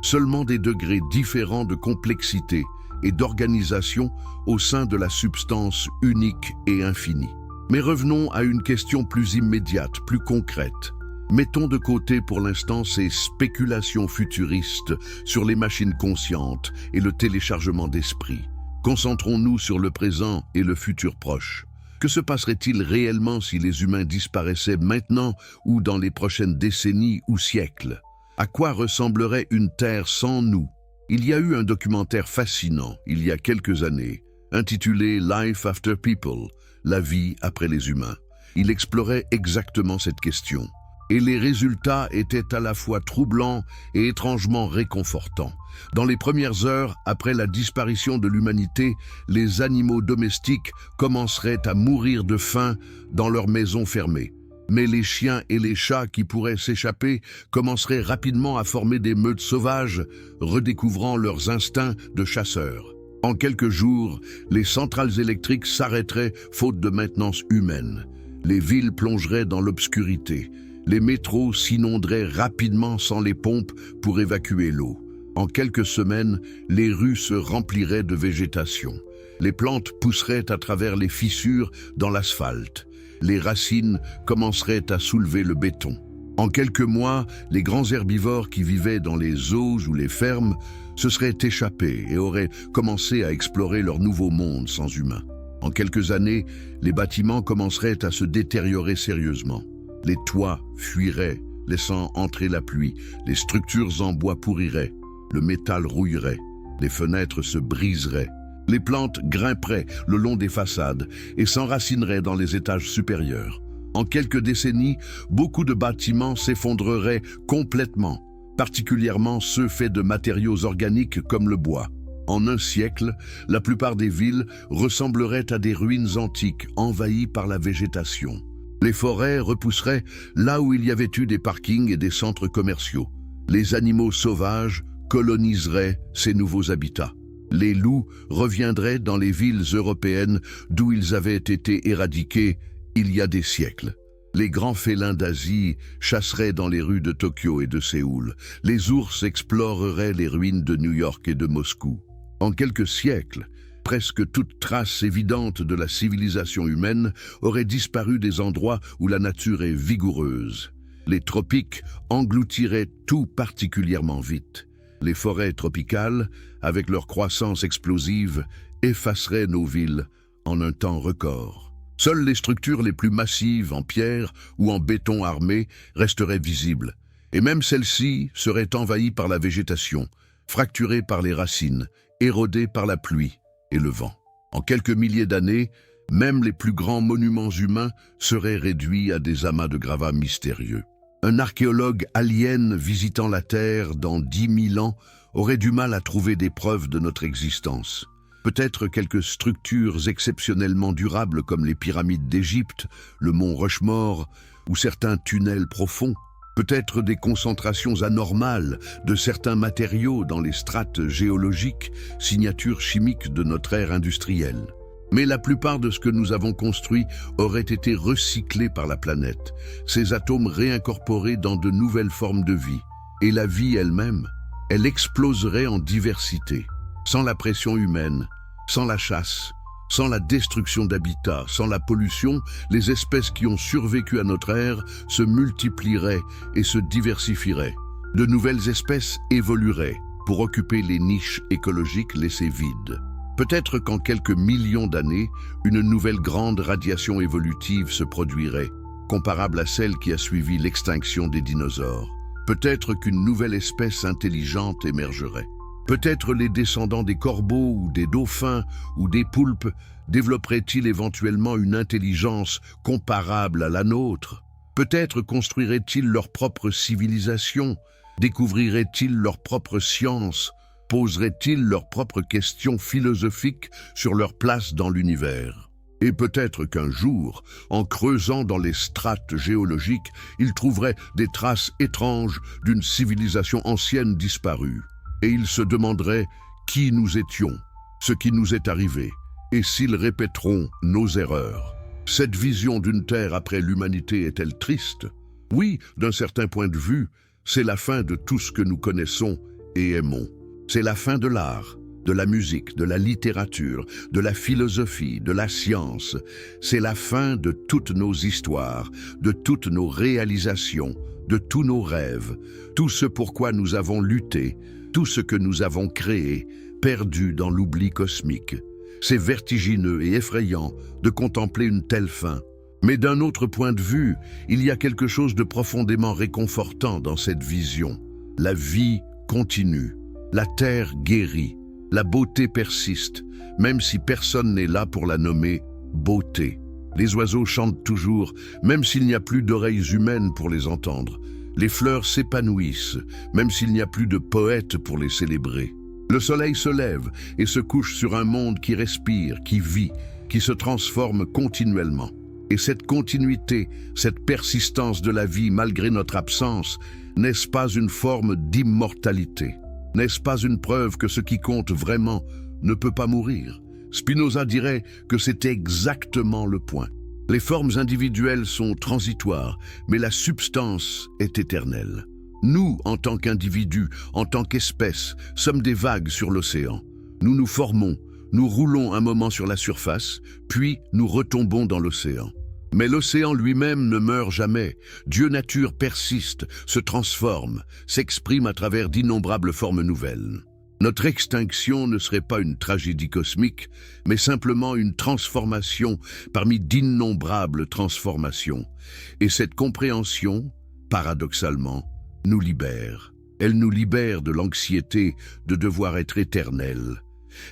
seulement des degrés différents de complexité et d'organisation au sein de la substance unique et infinie. Mais revenons à une question plus immédiate, plus concrète. Mettons de côté pour l'instant ces spéculations futuristes sur les machines conscientes et le téléchargement d'esprit. Concentrons-nous sur le présent et le futur proche. Que se passerait-il réellement si les humains disparaissaient maintenant ou dans les prochaines décennies ou siècles? À quoi ressemblerait une Terre sans nous? Il y a eu un documentaire fascinant, il y a quelques années, intitulé Life After People, la vie après les humains. Il explorait exactement cette question. Et les résultats étaient à la fois troublants et étrangement réconfortants. Dans les premières heures après la disparition de l'humanité, les animaux domestiques commenceraient à mourir de faim dans leurs maisons fermées. Mais les chiens et les chats qui pourraient s'échapper commenceraient rapidement à former des meutes sauvages, redécouvrant leurs instincts de chasseurs. En quelques jours, les centrales électriques s'arrêteraient faute de maintenance humaine. Les villes plongeraient dans l'obscurité. Les métros s'inonderaient rapidement sans les pompes pour évacuer l'eau. En quelques semaines, les rues se rempliraient de végétation. Les plantes pousseraient à travers les fissures dans l'asphalte. Les racines commenceraient à soulever le béton. En quelques mois, les grands herbivores qui vivaient dans les zoos ou les fermes se seraient échappés et auraient commencé à explorer leur nouveau monde sans humains. En quelques années, les bâtiments commenceraient à se détériorer sérieusement. Les toits fuiraient, laissant entrer la pluie. Les structures en bois pourriraient. Le métal rouillerait. Les fenêtres se briseraient. Les plantes grimperaient le long des façades et s'enracineraient dans les étages supérieurs. En quelques décennies, beaucoup de bâtiments s'effondreraient complètement, particulièrement ceux faits de matériaux organiques comme le bois. En un siècle, la plupart des villes ressembleraient à des ruines antiques envahies par la végétation. Les forêts repousseraient là où il y avait eu des parkings et des centres commerciaux. Les animaux sauvages coloniseraient ces nouveaux habitats. Les loups reviendraient dans les villes européennes d'où ils avaient été éradiqués il y a des siècles. Les grands félins d'Asie chasseraient dans les rues de Tokyo et de Séoul. Les ours exploreraient les ruines de New York et de Moscou. En quelques siècles, presque toute trace évidente de la civilisation humaine aurait disparu des endroits où la nature est vigoureuse. Les tropiques engloutiraient tout particulièrement vite. Les forêts tropicales, avec leur croissance explosive, effaceraient nos villes en un temps record. Seules les structures les plus massives en pierre ou en béton armé resteraient visibles, et même celles-ci seraient envahies par la végétation, fracturées par les racines, érodées par la pluie et le vent. En quelques milliers d'années, même les plus grands monuments humains seraient réduits à des amas de gravats mystérieux. Un archéologue alien visitant la Terre dans 10 000 ans aurait du mal à trouver des preuves de notre existence. Peut-être quelques structures exceptionnellement durables comme les pyramides d'Égypte, le mont Rushmore ou certains tunnels profonds. peut-être des concentrations anormales de certains matériaux dans les strates géologiques, signatures chimiques de notre ère industrielle. Mais la plupart de ce que nous avons construit aurait été recyclé par la planète, ces atomes réincorporés dans de nouvelles formes de vie. Et la vie elle-même, elle exploserait en diversité, sans la pression humaine, sans la chasse, sans la destruction d'habitats, sans la pollution, les espèces qui ont survécu à notre ère se multiplieraient et se diversifieraient. De nouvelles espèces évolueraient pour occuper les niches écologiques laissées vides. Peut-être qu'en quelques millions d'années, une nouvelle grande radiation évolutive se produirait, comparable à celle qui a suivi l'extinction des dinosaures. Peut-être qu'une nouvelle espèce intelligente émergerait. Peut-être les descendants des corbeaux ou des dauphins ou des poulpes développeraient-ils éventuellement une intelligence comparable à la nôtre. Peut-être construiraient-ils leur propre civilisation, découvriraient-ils leur propre science, poseraient-ils leurs propres questions philosophiques sur leur place dans l'univers. Et peut-être qu'un jour, en creusant dans les strates géologiques, ils trouveraient des traces étranges d'une civilisation ancienne disparue. Et ils se demanderaient qui nous étions, ce qui nous est arrivé, et s'ils répéteront nos erreurs. Cette vision d'une terre après l'humanité est-elle triste? Oui, d'un certain point de vue, c'est la fin de tout ce que nous connaissons et aimons. C'est la fin de l'art, de la musique, de la littérature, de la philosophie, de la science. C'est la fin de toutes nos histoires, de toutes nos réalisations, de tous nos rêves, tout ce pourquoi nous avons lutté, tout ce que nous avons créé, perdu dans l'oubli cosmique. C'est vertigineux et effrayant de contempler une telle fin. Mais d'un autre point de vue, il y a quelque chose de profondément réconfortant dans cette vision. La vie continue, la terre guérit, la beauté persiste, même si personne n'est là pour la nommer beauté. Les oiseaux chantent toujours, même s'il n'y a plus d'oreilles humaines pour les entendre. Les fleurs s'épanouissent, même s'il n'y a plus de poètes pour les célébrer. Le soleil se lève et se couche sur un monde qui respire, qui vit, qui se transforme continuellement. Et cette continuité, cette persistance de la vie malgré notre absence, n'est-ce pas une forme d'immortalité? N'est-ce pas une preuve que ce qui compte vraiment ne peut pas mourir? Spinoza dirait que c'est exactement le point. Les formes individuelles sont transitoires, mais la substance est éternelle. Nous, en tant qu'individus, en tant qu'espèces, sommes des vagues sur l'océan. Nous nous formons, nous roulons un moment sur la surface, puis nous retombons dans l'océan. Mais l'océan lui-même ne meurt jamais. Dieu nature persiste, se transforme, s'exprime à travers d'innombrables formes nouvelles. Notre extinction ne serait pas une tragédie cosmique, mais simplement une transformation parmi d'innombrables transformations. Et cette compréhension, paradoxalement, nous libère. Elle nous libère de l'anxiété de devoir être éternelle.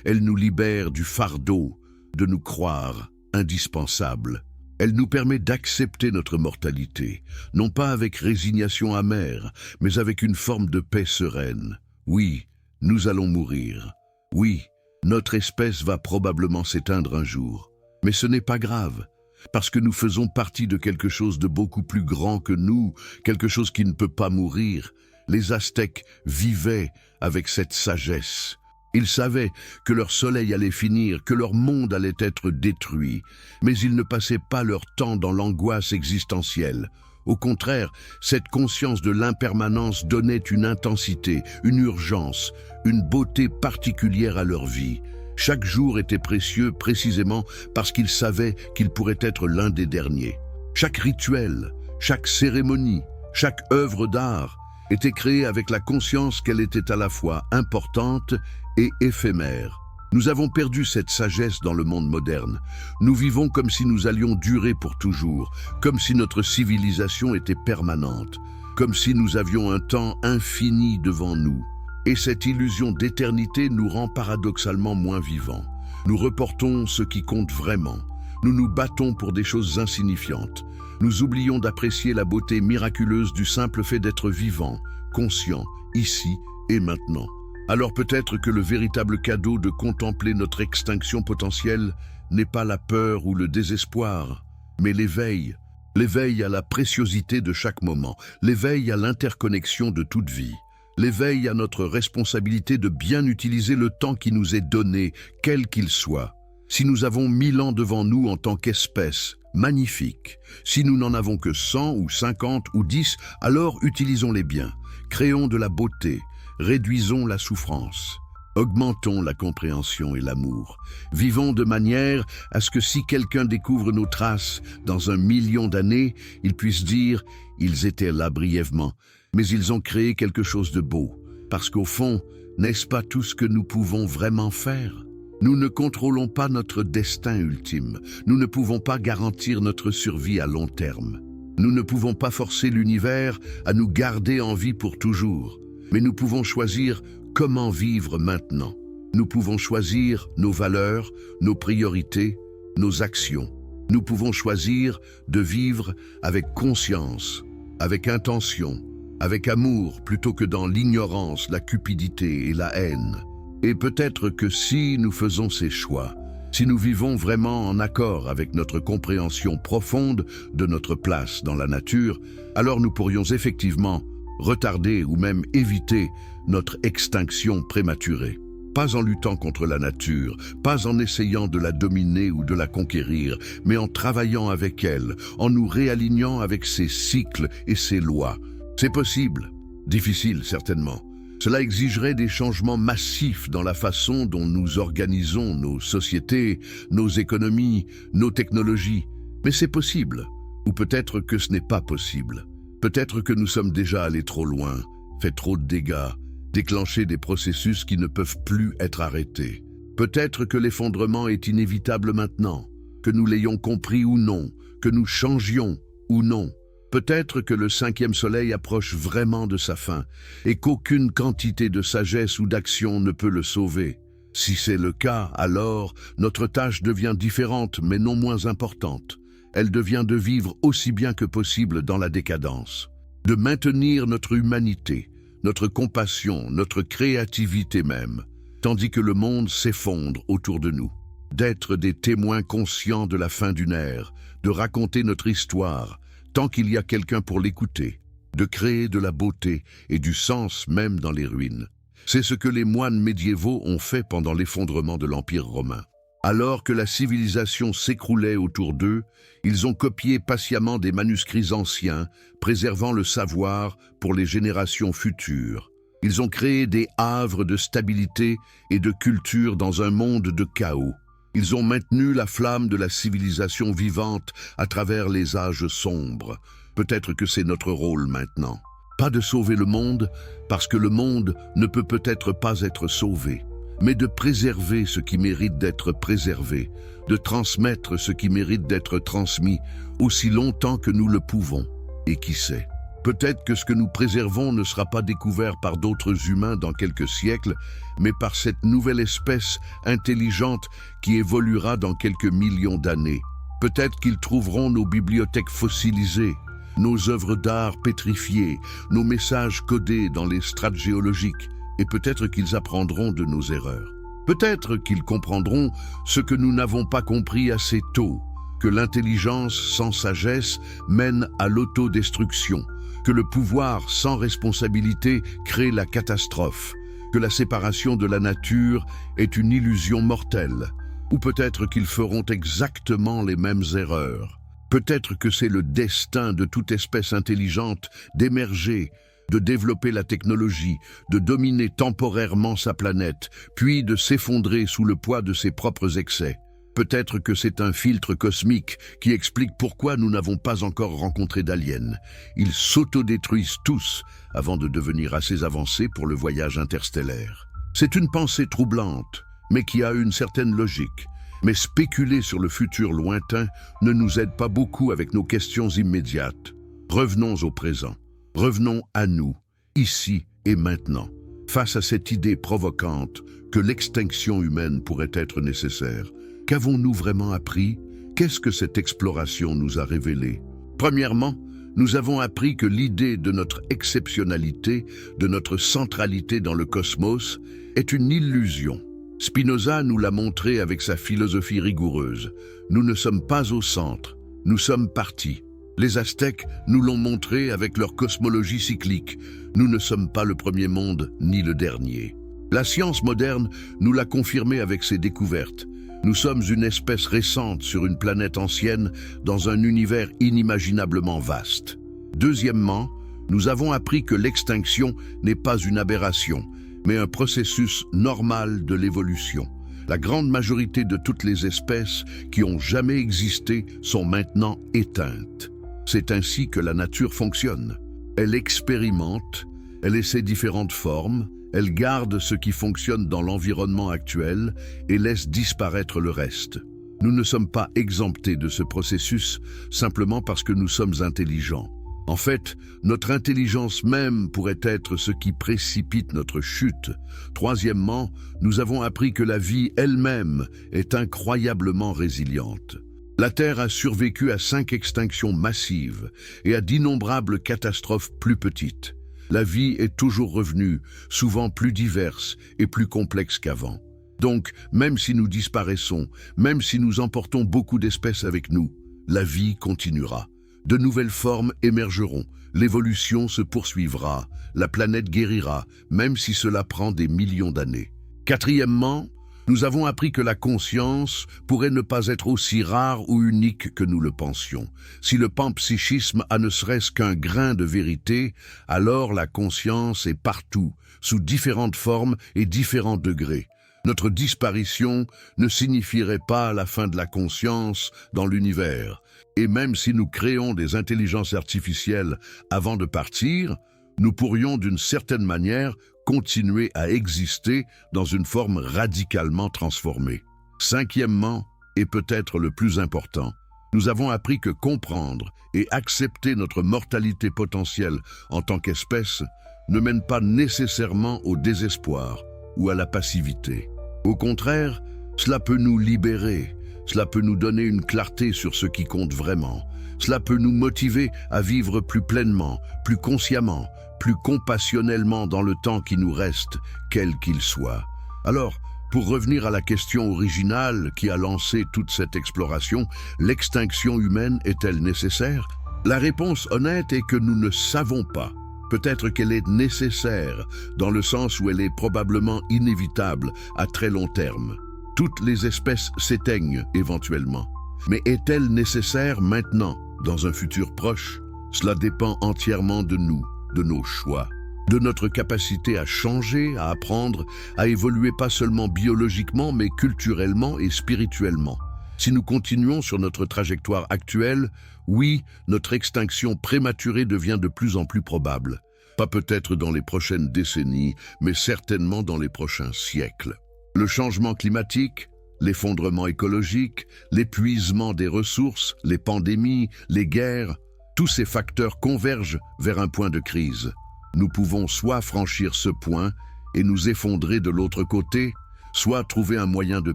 Elle nous libère du fardeau de nous croire indispensables. Elle nous permet d'accepter notre mortalité, non pas avec résignation amère, mais avec une forme de paix sereine. Oui, nous allons mourir. Oui, notre espèce va probablement s'éteindre un jour. Mais ce n'est pas grave, parce que nous faisons partie de quelque chose de beaucoup plus grand que nous, quelque chose qui ne peut pas mourir. Les Aztèques vivaient avec cette sagesse. Ils savaient que leur soleil allait finir, que leur monde allait être détruit, mais ils ne passaient pas leur temps dans l'angoisse existentielle. Au contraire, cette conscience de l'impermanence donnait une intensité, une urgence, une beauté particulière à leur vie. Chaque jour était précieux précisément parce qu'ils savaient qu'il pourrait être l'un des derniers. Chaque rituel, chaque cérémonie, chaque œuvre d'art était créée avec la conscience qu'elle était à la fois importante et éphémère. Nous avons perdu cette sagesse dans le monde moderne. Nous vivons comme si nous allions durer pour toujours, comme si notre civilisation était permanente, comme si nous avions un temps infini devant nous. Et cette illusion d'éternité nous rend paradoxalement moins vivants. Nous reportons ce qui compte vraiment. Nous nous battons pour des choses insignifiantes. Nous oublions d'apprécier la beauté miraculeuse du simple fait d'être vivant, conscient, ici et maintenant. Alors peut-être que le véritable cadeau de contempler notre extinction potentielle n'est pas la peur ou le désespoir, mais l'éveil, l'éveil à la préciosité de chaque moment, l'éveil à l'interconnexion de toute vie, l'éveil à notre responsabilité de bien utiliser le temps qui nous est donné, quel qu'il soit. Si nous avons 1000 ans devant nous en tant qu'espèce, magnifique. Si nous n'en avons que 100 ou 50 ou 10, alors utilisons-les bien. Créons de la beauté, réduisons la souffrance. Augmentons la compréhension et l'amour. Vivons de manière à ce que si quelqu'un découvre nos traces dans 1 million d'années, il puisse dire « ils étaient là brièvement, mais ils ont créé quelque chose de beau ». Parce qu'au fond, n'est-ce pas tout ce que nous pouvons vraiment faire? Nous ne contrôlons pas notre destin ultime. Nous ne pouvons pas garantir notre survie à long terme. Nous ne pouvons pas forcer l'univers à nous garder en vie pour toujours. Mais nous pouvons choisir comment vivre maintenant. Nous pouvons choisir nos valeurs, nos priorités, nos actions. Nous pouvons choisir de vivre avec conscience, avec intention, avec amour plutôt que dans l'ignorance, la cupidité et la haine. Et peut-être que si nous faisons ces choix, si nous vivons vraiment en accord avec notre compréhension profonde de notre place dans la nature, alors nous pourrions effectivement retarder ou même éviter notre extinction prématurée. Pas en luttant contre la nature, pas en essayant de la dominer ou de la conquérir, mais en travaillant avec elle, en nous réalignant avec ses cycles et ses lois. C'est possible, difficile certainement. Cela exigerait des changements massifs dans la façon dont nous organisons nos sociétés, nos économies, nos technologies. Mais c'est possible. Ou peut-être que ce n'est pas possible. Peut-être que nous sommes déjà allés trop loin, fait trop de dégâts, déclenché des processus qui ne peuvent plus être arrêtés. Peut-être que l'effondrement est inévitable maintenant, que nous l'ayons compris ou non, que nous changions ou non. Peut-être que le 5e soleil approche vraiment de sa fin et qu'aucune quantité de sagesse ou d'action ne peut le sauver. Si c'est le cas, alors notre tâche devient différente mais non moins importante. Elle devient de vivre aussi bien que possible dans la décadence, de maintenir notre humanité, notre compassion, notre créativité même, tandis que le monde s'effondre autour de nous. D'être des témoins conscients de la fin d'une ère, de raconter notre histoire, tant qu'il y a quelqu'un pour l'écouter, de créer de la beauté et du sens même dans les ruines. C'est ce que les moines médiévaux ont fait pendant l'effondrement de l'Empire romain. Alors que la civilisation s'écroulait autour d'eux, ils ont copié patiemment des manuscrits anciens, préservant le savoir pour les générations futures. Ils ont créé des havres de stabilité et de culture dans un monde de chaos. Ils ont maintenu la flamme de la civilisation vivante à travers les âges sombres. Peut-être que c'est notre rôle maintenant. Pas de sauver le monde, parce que le monde ne peut peut-être pas être sauvé, mais de préserver ce qui mérite d'être préservé, de transmettre ce qui mérite d'être transmis aussi longtemps que nous le pouvons. Et qui sait, peut-être que ce que nous préservons ne sera pas découvert par d'autres humains dans quelques siècles, mais par cette nouvelle espèce intelligente qui évoluera dans quelques millions d'années. Peut-être qu'ils trouveront nos bibliothèques fossilisées, nos œuvres d'art pétrifiées, nos messages codés dans les strates géologiques, et peut-être qu'ils apprendront de nos erreurs. Peut-être qu'ils comprendront ce que nous n'avons pas compris assez tôt, que l'intelligence sans sagesse mène à l'autodestruction, que le pouvoir sans responsabilité crée la catastrophe, que la séparation de la nature est une illusion mortelle, ou peut-être qu'ils feront exactement les mêmes erreurs. Peut-être que c'est le destin de toute espèce intelligente d'émerger, de développer la technologie, de dominer temporairement sa planète, puis de s'effondrer sous le poids de ses propres excès. Peut-être que c'est un filtre cosmique qui explique pourquoi nous n'avons pas encore rencontré d'aliens. Ils s'autodétruisent tous avant de devenir assez avancés pour le voyage interstellaire. C'est une pensée troublante, mais qui a une certaine logique. Mais spéculer sur le futur lointain ne nous aide pas beaucoup avec nos questions immédiates. Revenons au présent. Revenons à nous, ici et maintenant, face à cette idée provocante que l'extinction humaine pourrait être nécessaire. Qu'avons-nous vraiment appris? Qu'est-ce que cette exploration nous a révélé? Premièrement, nous avons appris que l'idée de notre exceptionnalité, de notre centralité dans le cosmos, est une illusion. Spinoza nous l'a montré avec sa philosophie rigoureuse. Nous ne sommes pas au centre, nous sommes partis. Les Aztèques nous l'ont montré avec leur cosmologie cyclique. Nous ne sommes pas le premier monde, ni le dernier. La science moderne nous l'a confirmé avec ses découvertes. Nous sommes une espèce récente sur une planète ancienne dans un univers inimaginablement vaste. Deuxièmement, nous avons appris que l'extinction n'est pas une aberration, mais un processus normal de l'évolution. La grande majorité de toutes les espèces qui ont jamais existé sont maintenant éteintes. C'est ainsi que la nature fonctionne. Elle expérimente, elle essaie différentes formes, elle garde ce qui fonctionne dans l'environnement actuel et laisse disparaître le reste. Nous ne sommes pas exemptés de ce processus simplement parce que nous sommes intelligents. En fait, notre intelligence même pourrait être ce qui précipite notre chute. Troisièmement, nous avons appris que la vie elle-même est incroyablement résiliente. La Terre a survécu à 5 extinctions massives et à d'innombrables catastrophes plus petites. La vie est toujours revenue, souvent plus diverse et plus complexe qu'avant. Donc, même si nous disparaissons, même si nous emportons beaucoup d'espèces avec nous, la vie continuera. De nouvelles formes émergeront, l'évolution se poursuivra, la planète guérira, même si cela prend des millions d'années. Quatrièmement, nous avons appris que la conscience pourrait ne pas être aussi rare ou unique que nous le pensions. Si le panpsychisme a ne serait-ce qu'un grain de vérité, alors la conscience est partout, sous différentes formes et différents degrés. Notre disparition ne signifierait pas la fin de la conscience dans l'univers. Et même si nous créons des intelligences artificielles avant de partir, nous pourrions d'une certaine manière continuer à exister dans une forme radicalement transformée. Cinquièmement, et peut-être le plus important, nous avons appris que comprendre et accepter notre mortalité potentielle en tant qu'espèce ne mène pas nécessairement au désespoir ou à la passivité. Au contraire, cela peut nous libérer, cela peut nous donner une clarté sur ce qui compte vraiment, cela peut nous motiver à vivre plus pleinement, plus consciemment, plus compassionnellement dans le temps qui nous reste, quel qu'il soit. Alors, pour revenir à la question originale qui a lancé toute cette exploration, l'extinction humaine est-elle nécessaire? La réponse honnête est que nous ne savons pas. Peut-être qu'elle est nécessaire, dans le sens où elle est probablement inévitable à très long terme. Toutes les espèces s'éteignent éventuellement. Mais est-elle nécessaire maintenant, dans un futur proche? Cela dépend entièrement de nous, de nos choix, de notre capacité à changer, à apprendre, à évoluer pas seulement biologiquement, mais culturellement et spirituellement. Si nous continuons sur notre trajectoire actuelle, oui, notre extinction prématurée devient de plus en plus probable. Pas peut-être dans les prochaines décennies, mais certainement dans les prochains siècles. Le changement climatique, l'effondrement écologique, l'épuisement des ressources, les pandémies, les guerres, tous ces facteurs convergent vers un point de crise. Nous pouvons soit franchir ce point et nous effondrer de l'autre côté, soit trouver un moyen de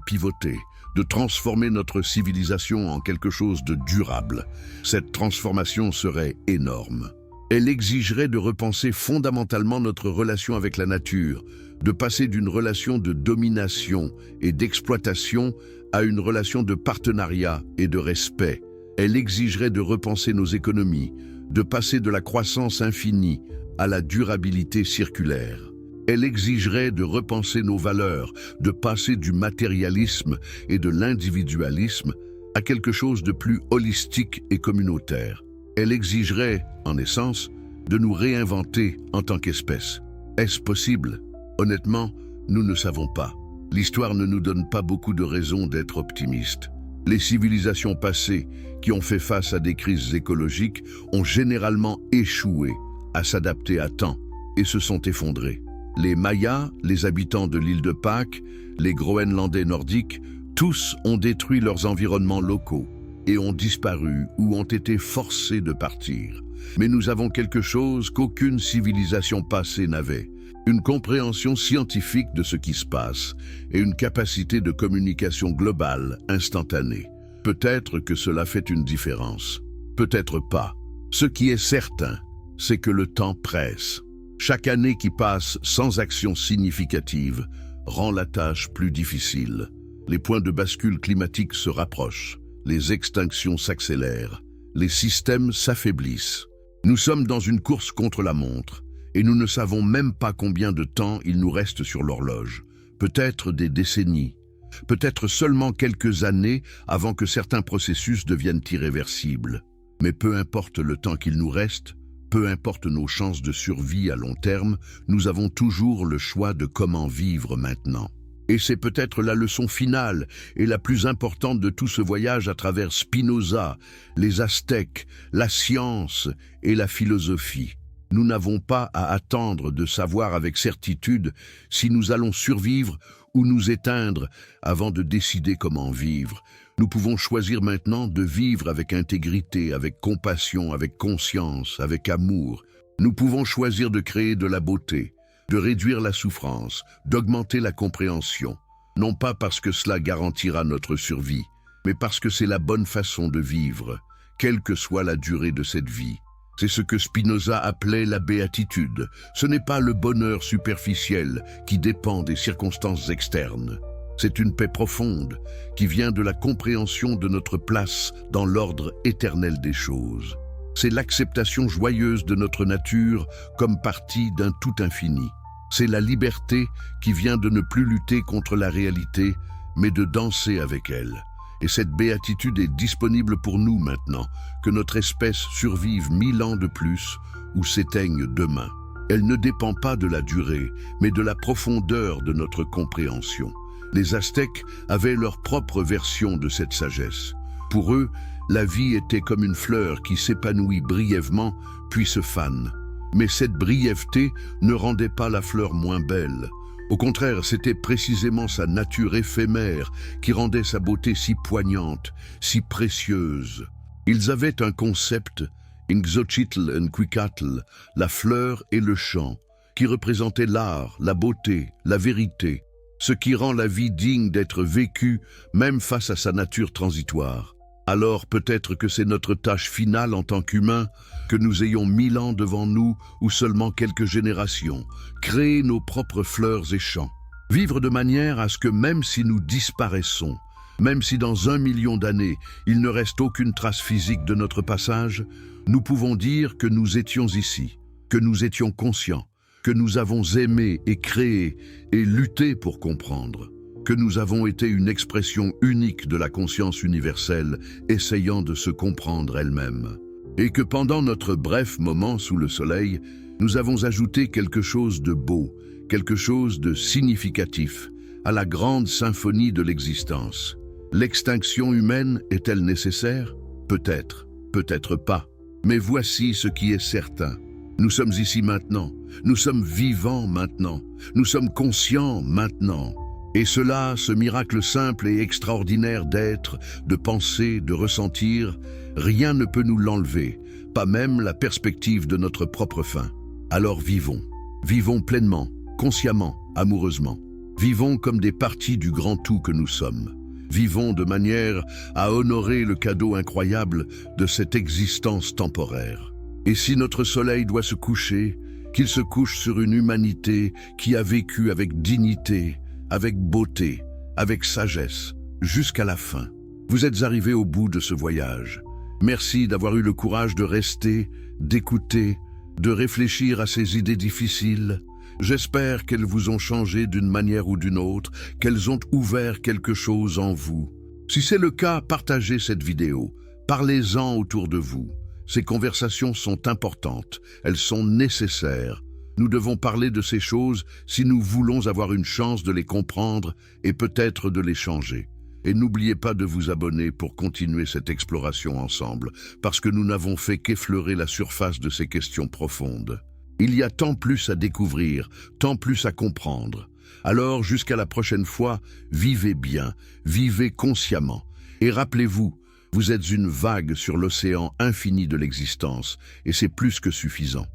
pivoter, de transformer notre civilisation en quelque chose de durable. Cette transformation serait énorme. Elle exigerait de repenser fondamentalement notre relation avec la nature, de passer d'une relation de domination et d'exploitation à une relation de partenariat et de respect. Elle exigerait de repenser nos économies, de passer de la croissance infinie à la durabilité circulaire. Elle exigerait de repenser nos valeurs, de passer du matérialisme et de l'individualisme à quelque chose de plus holistique et communautaire. Elle exigerait, en essence, de nous réinventer en tant qu'espèce. Est-ce possible? Honnêtement, nous ne savons pas. L'histoire ne nous donne pas beaucoup de raisons d'être optimistes. Les civilisations passées qui ont fait face à des crises écologiques ont généralement échoué à s'adapter à temps et se sont effondrées. Les Mayas, les habitants de l'île de Pâques, les Groenlandais nordiques, tous ont détruit leurs environnements locaux et ont disparu ou ont été forcés de partir. Mais nous avons quelque chose qu'aucune civilisation passée n'avait, une compréhension scientifique de ce qui se passe et une capacité de communication globale, instantanée. Peut-être que cela fait une différence, peut-être pas. Ce qui est certain, c'est que le temps presse. Chaque année qui passe sans action significative rend la tâche plus difficile. Les points de bascule climatique se rapprochent, les extinctions s'accélèrent, les systèmes s'affaiblissent. Nous sommes dans une course contre la montre, et nous ne savons même pas combien de temps il nous reste sur l'horloge. Peut-être des décennies, peut-être seulement quelques années avant que certains processus deviennent irréversibles. Mais peu importe le temps qu'il nous reste, peu importe nos chances de survie à long terme, nous avons toujours le choix de comment vivre maintenant. Et c'est peut-être la leçon finale et la plus importante de tout ce voyage à travers Spinoza, les Aztèques, la science et la philosophie. Nous n'avons pas à attendre de savoir avec certitude si nous allons survivre ou nous éteindre avant de décider comment vivre. Nous pouvons choisir maintenant de vivre avec intégrité, avec compassion, avec conscience, avec amour. Nous pouvons choisir de créer de la beauté, de réduire la souffrance, d'augmenter la compréhension. Non pas parce que cela garantira notre survie, mais parce que c'est la bonne façon de vivre, quelle que soit la durée de cette vie. C'est ce que Spinoza appelait la béatitude. Ce n'est pas le bonheur superficiel qui dépend des circonstances externes. C'est une paix profonde qui vient de la compréhension de notre place dans l'ordre éternel des choses. C'est l'acceptation joyeuse de notre nature comme partie d'un tout infini. C'est la liberté qui vient de ne plus lutter contre la réalité, mais de danser avec elle. Et cette béatitude est disponible pour nous maintenant, que notre espèce survive 1000 ans de plus ou s'éteigne demain. Elle ne dépend pas de la durée, mais de la profondeur de notre compréhension. Les Aztèques avaient leur propre version de cette sagesse. Pour eux, la vie était comme une fleur qui s'épanouit brièvement, puis se fane. Mais cette brièveté ne rendait pas la fleur moins belle. Au contraire, c'était précisément sa nature éphémère qui rendait sa beauté si poignante, si précieuse. Ils avaient un concept, Xochitl and Quetzalcoatl, la fleur et le chant, qui représentaient l'art, la beauté, la vérité, ce qui rend la vie digne d'être vécue même face à sa nature transitoire. Alors peut-être que c'est notre tâche finale en tant qu'humains, que nous ayons 1000 ans devant nous ou seulement quelques générations, créer nos propres fleurs et champs. Vivre de manière à ce que même si nous disparaissons, même si dans 1 million d'années, il ne reste aucune trace physique de notre passage, nous pouvons dire que nous étions ici, que nous étions conscients, que nous avons aimé et créé et lutté pour comprendre, que nous avons été une expression unique de la conscience universelle, essayant de se comprendre elle-même. Et que pendant notre bref moment sous le soleil, nous avons ajouté quelque chose de beau, quelque chose de significatif, à la grande symphonie de l'existence. L'extinction humaine est-elle nécessaire? Peut-être, peut-être pas. Mais voici ce qui est certain. Nous sommes ici maintenant, nous sommes vivants maintenant, nous sommes conscients maintenant. Et cela, ce miracle simple et extraordinaire d'être, de penser, de ressentir, rien ne peut nous l'enlever, pas même la perspective de notre propre fin. Alors vivons. Vivons pleinement, consciemment, amoureusement. Vivons comme des parties du grand tout que nous sommes. Vivons de manière à honorer le cadeau incroyable de cette existence temporaire. Et si notre soleil doit se coucher, qu'il se couche sur une humanité qui a vécu avec dignité, avec beauté, avec sagesse, jusqu'à la fin. Vous êtes arrivés au bout de ce voyage. Merci d'avoir eu le courage de rester, d'écouter, de réfléchir à ces idées difficiles. J'espère qu'elles vous ont changé d'une manière ou d'une autre, qu'elles ont ouvert quelque chose en vous. Si c'est le cas, partagez cette vidéo. Parlez-en autour de vous. Ces conversations sont importantes, elles sont nécessaires. Nous devons parler de ces choses si nous voulons avoir une chance de les comprendre et peut-être de les changer. Et n'oubliez pas de vous abonner pour continuer cette exploration ensemble, parce que nous n'avons fait qu'effleurer la surface de ces questions profondes. Il y a tant plus à découvrir, tant plus à comprendre. Alors, jusqu'à la prochaine fois, vivez bien, vivez consciemment. Et rappelez-vous, vous êtes une vague sur l'océan infini de l'existence, et c'est plus que suffisant.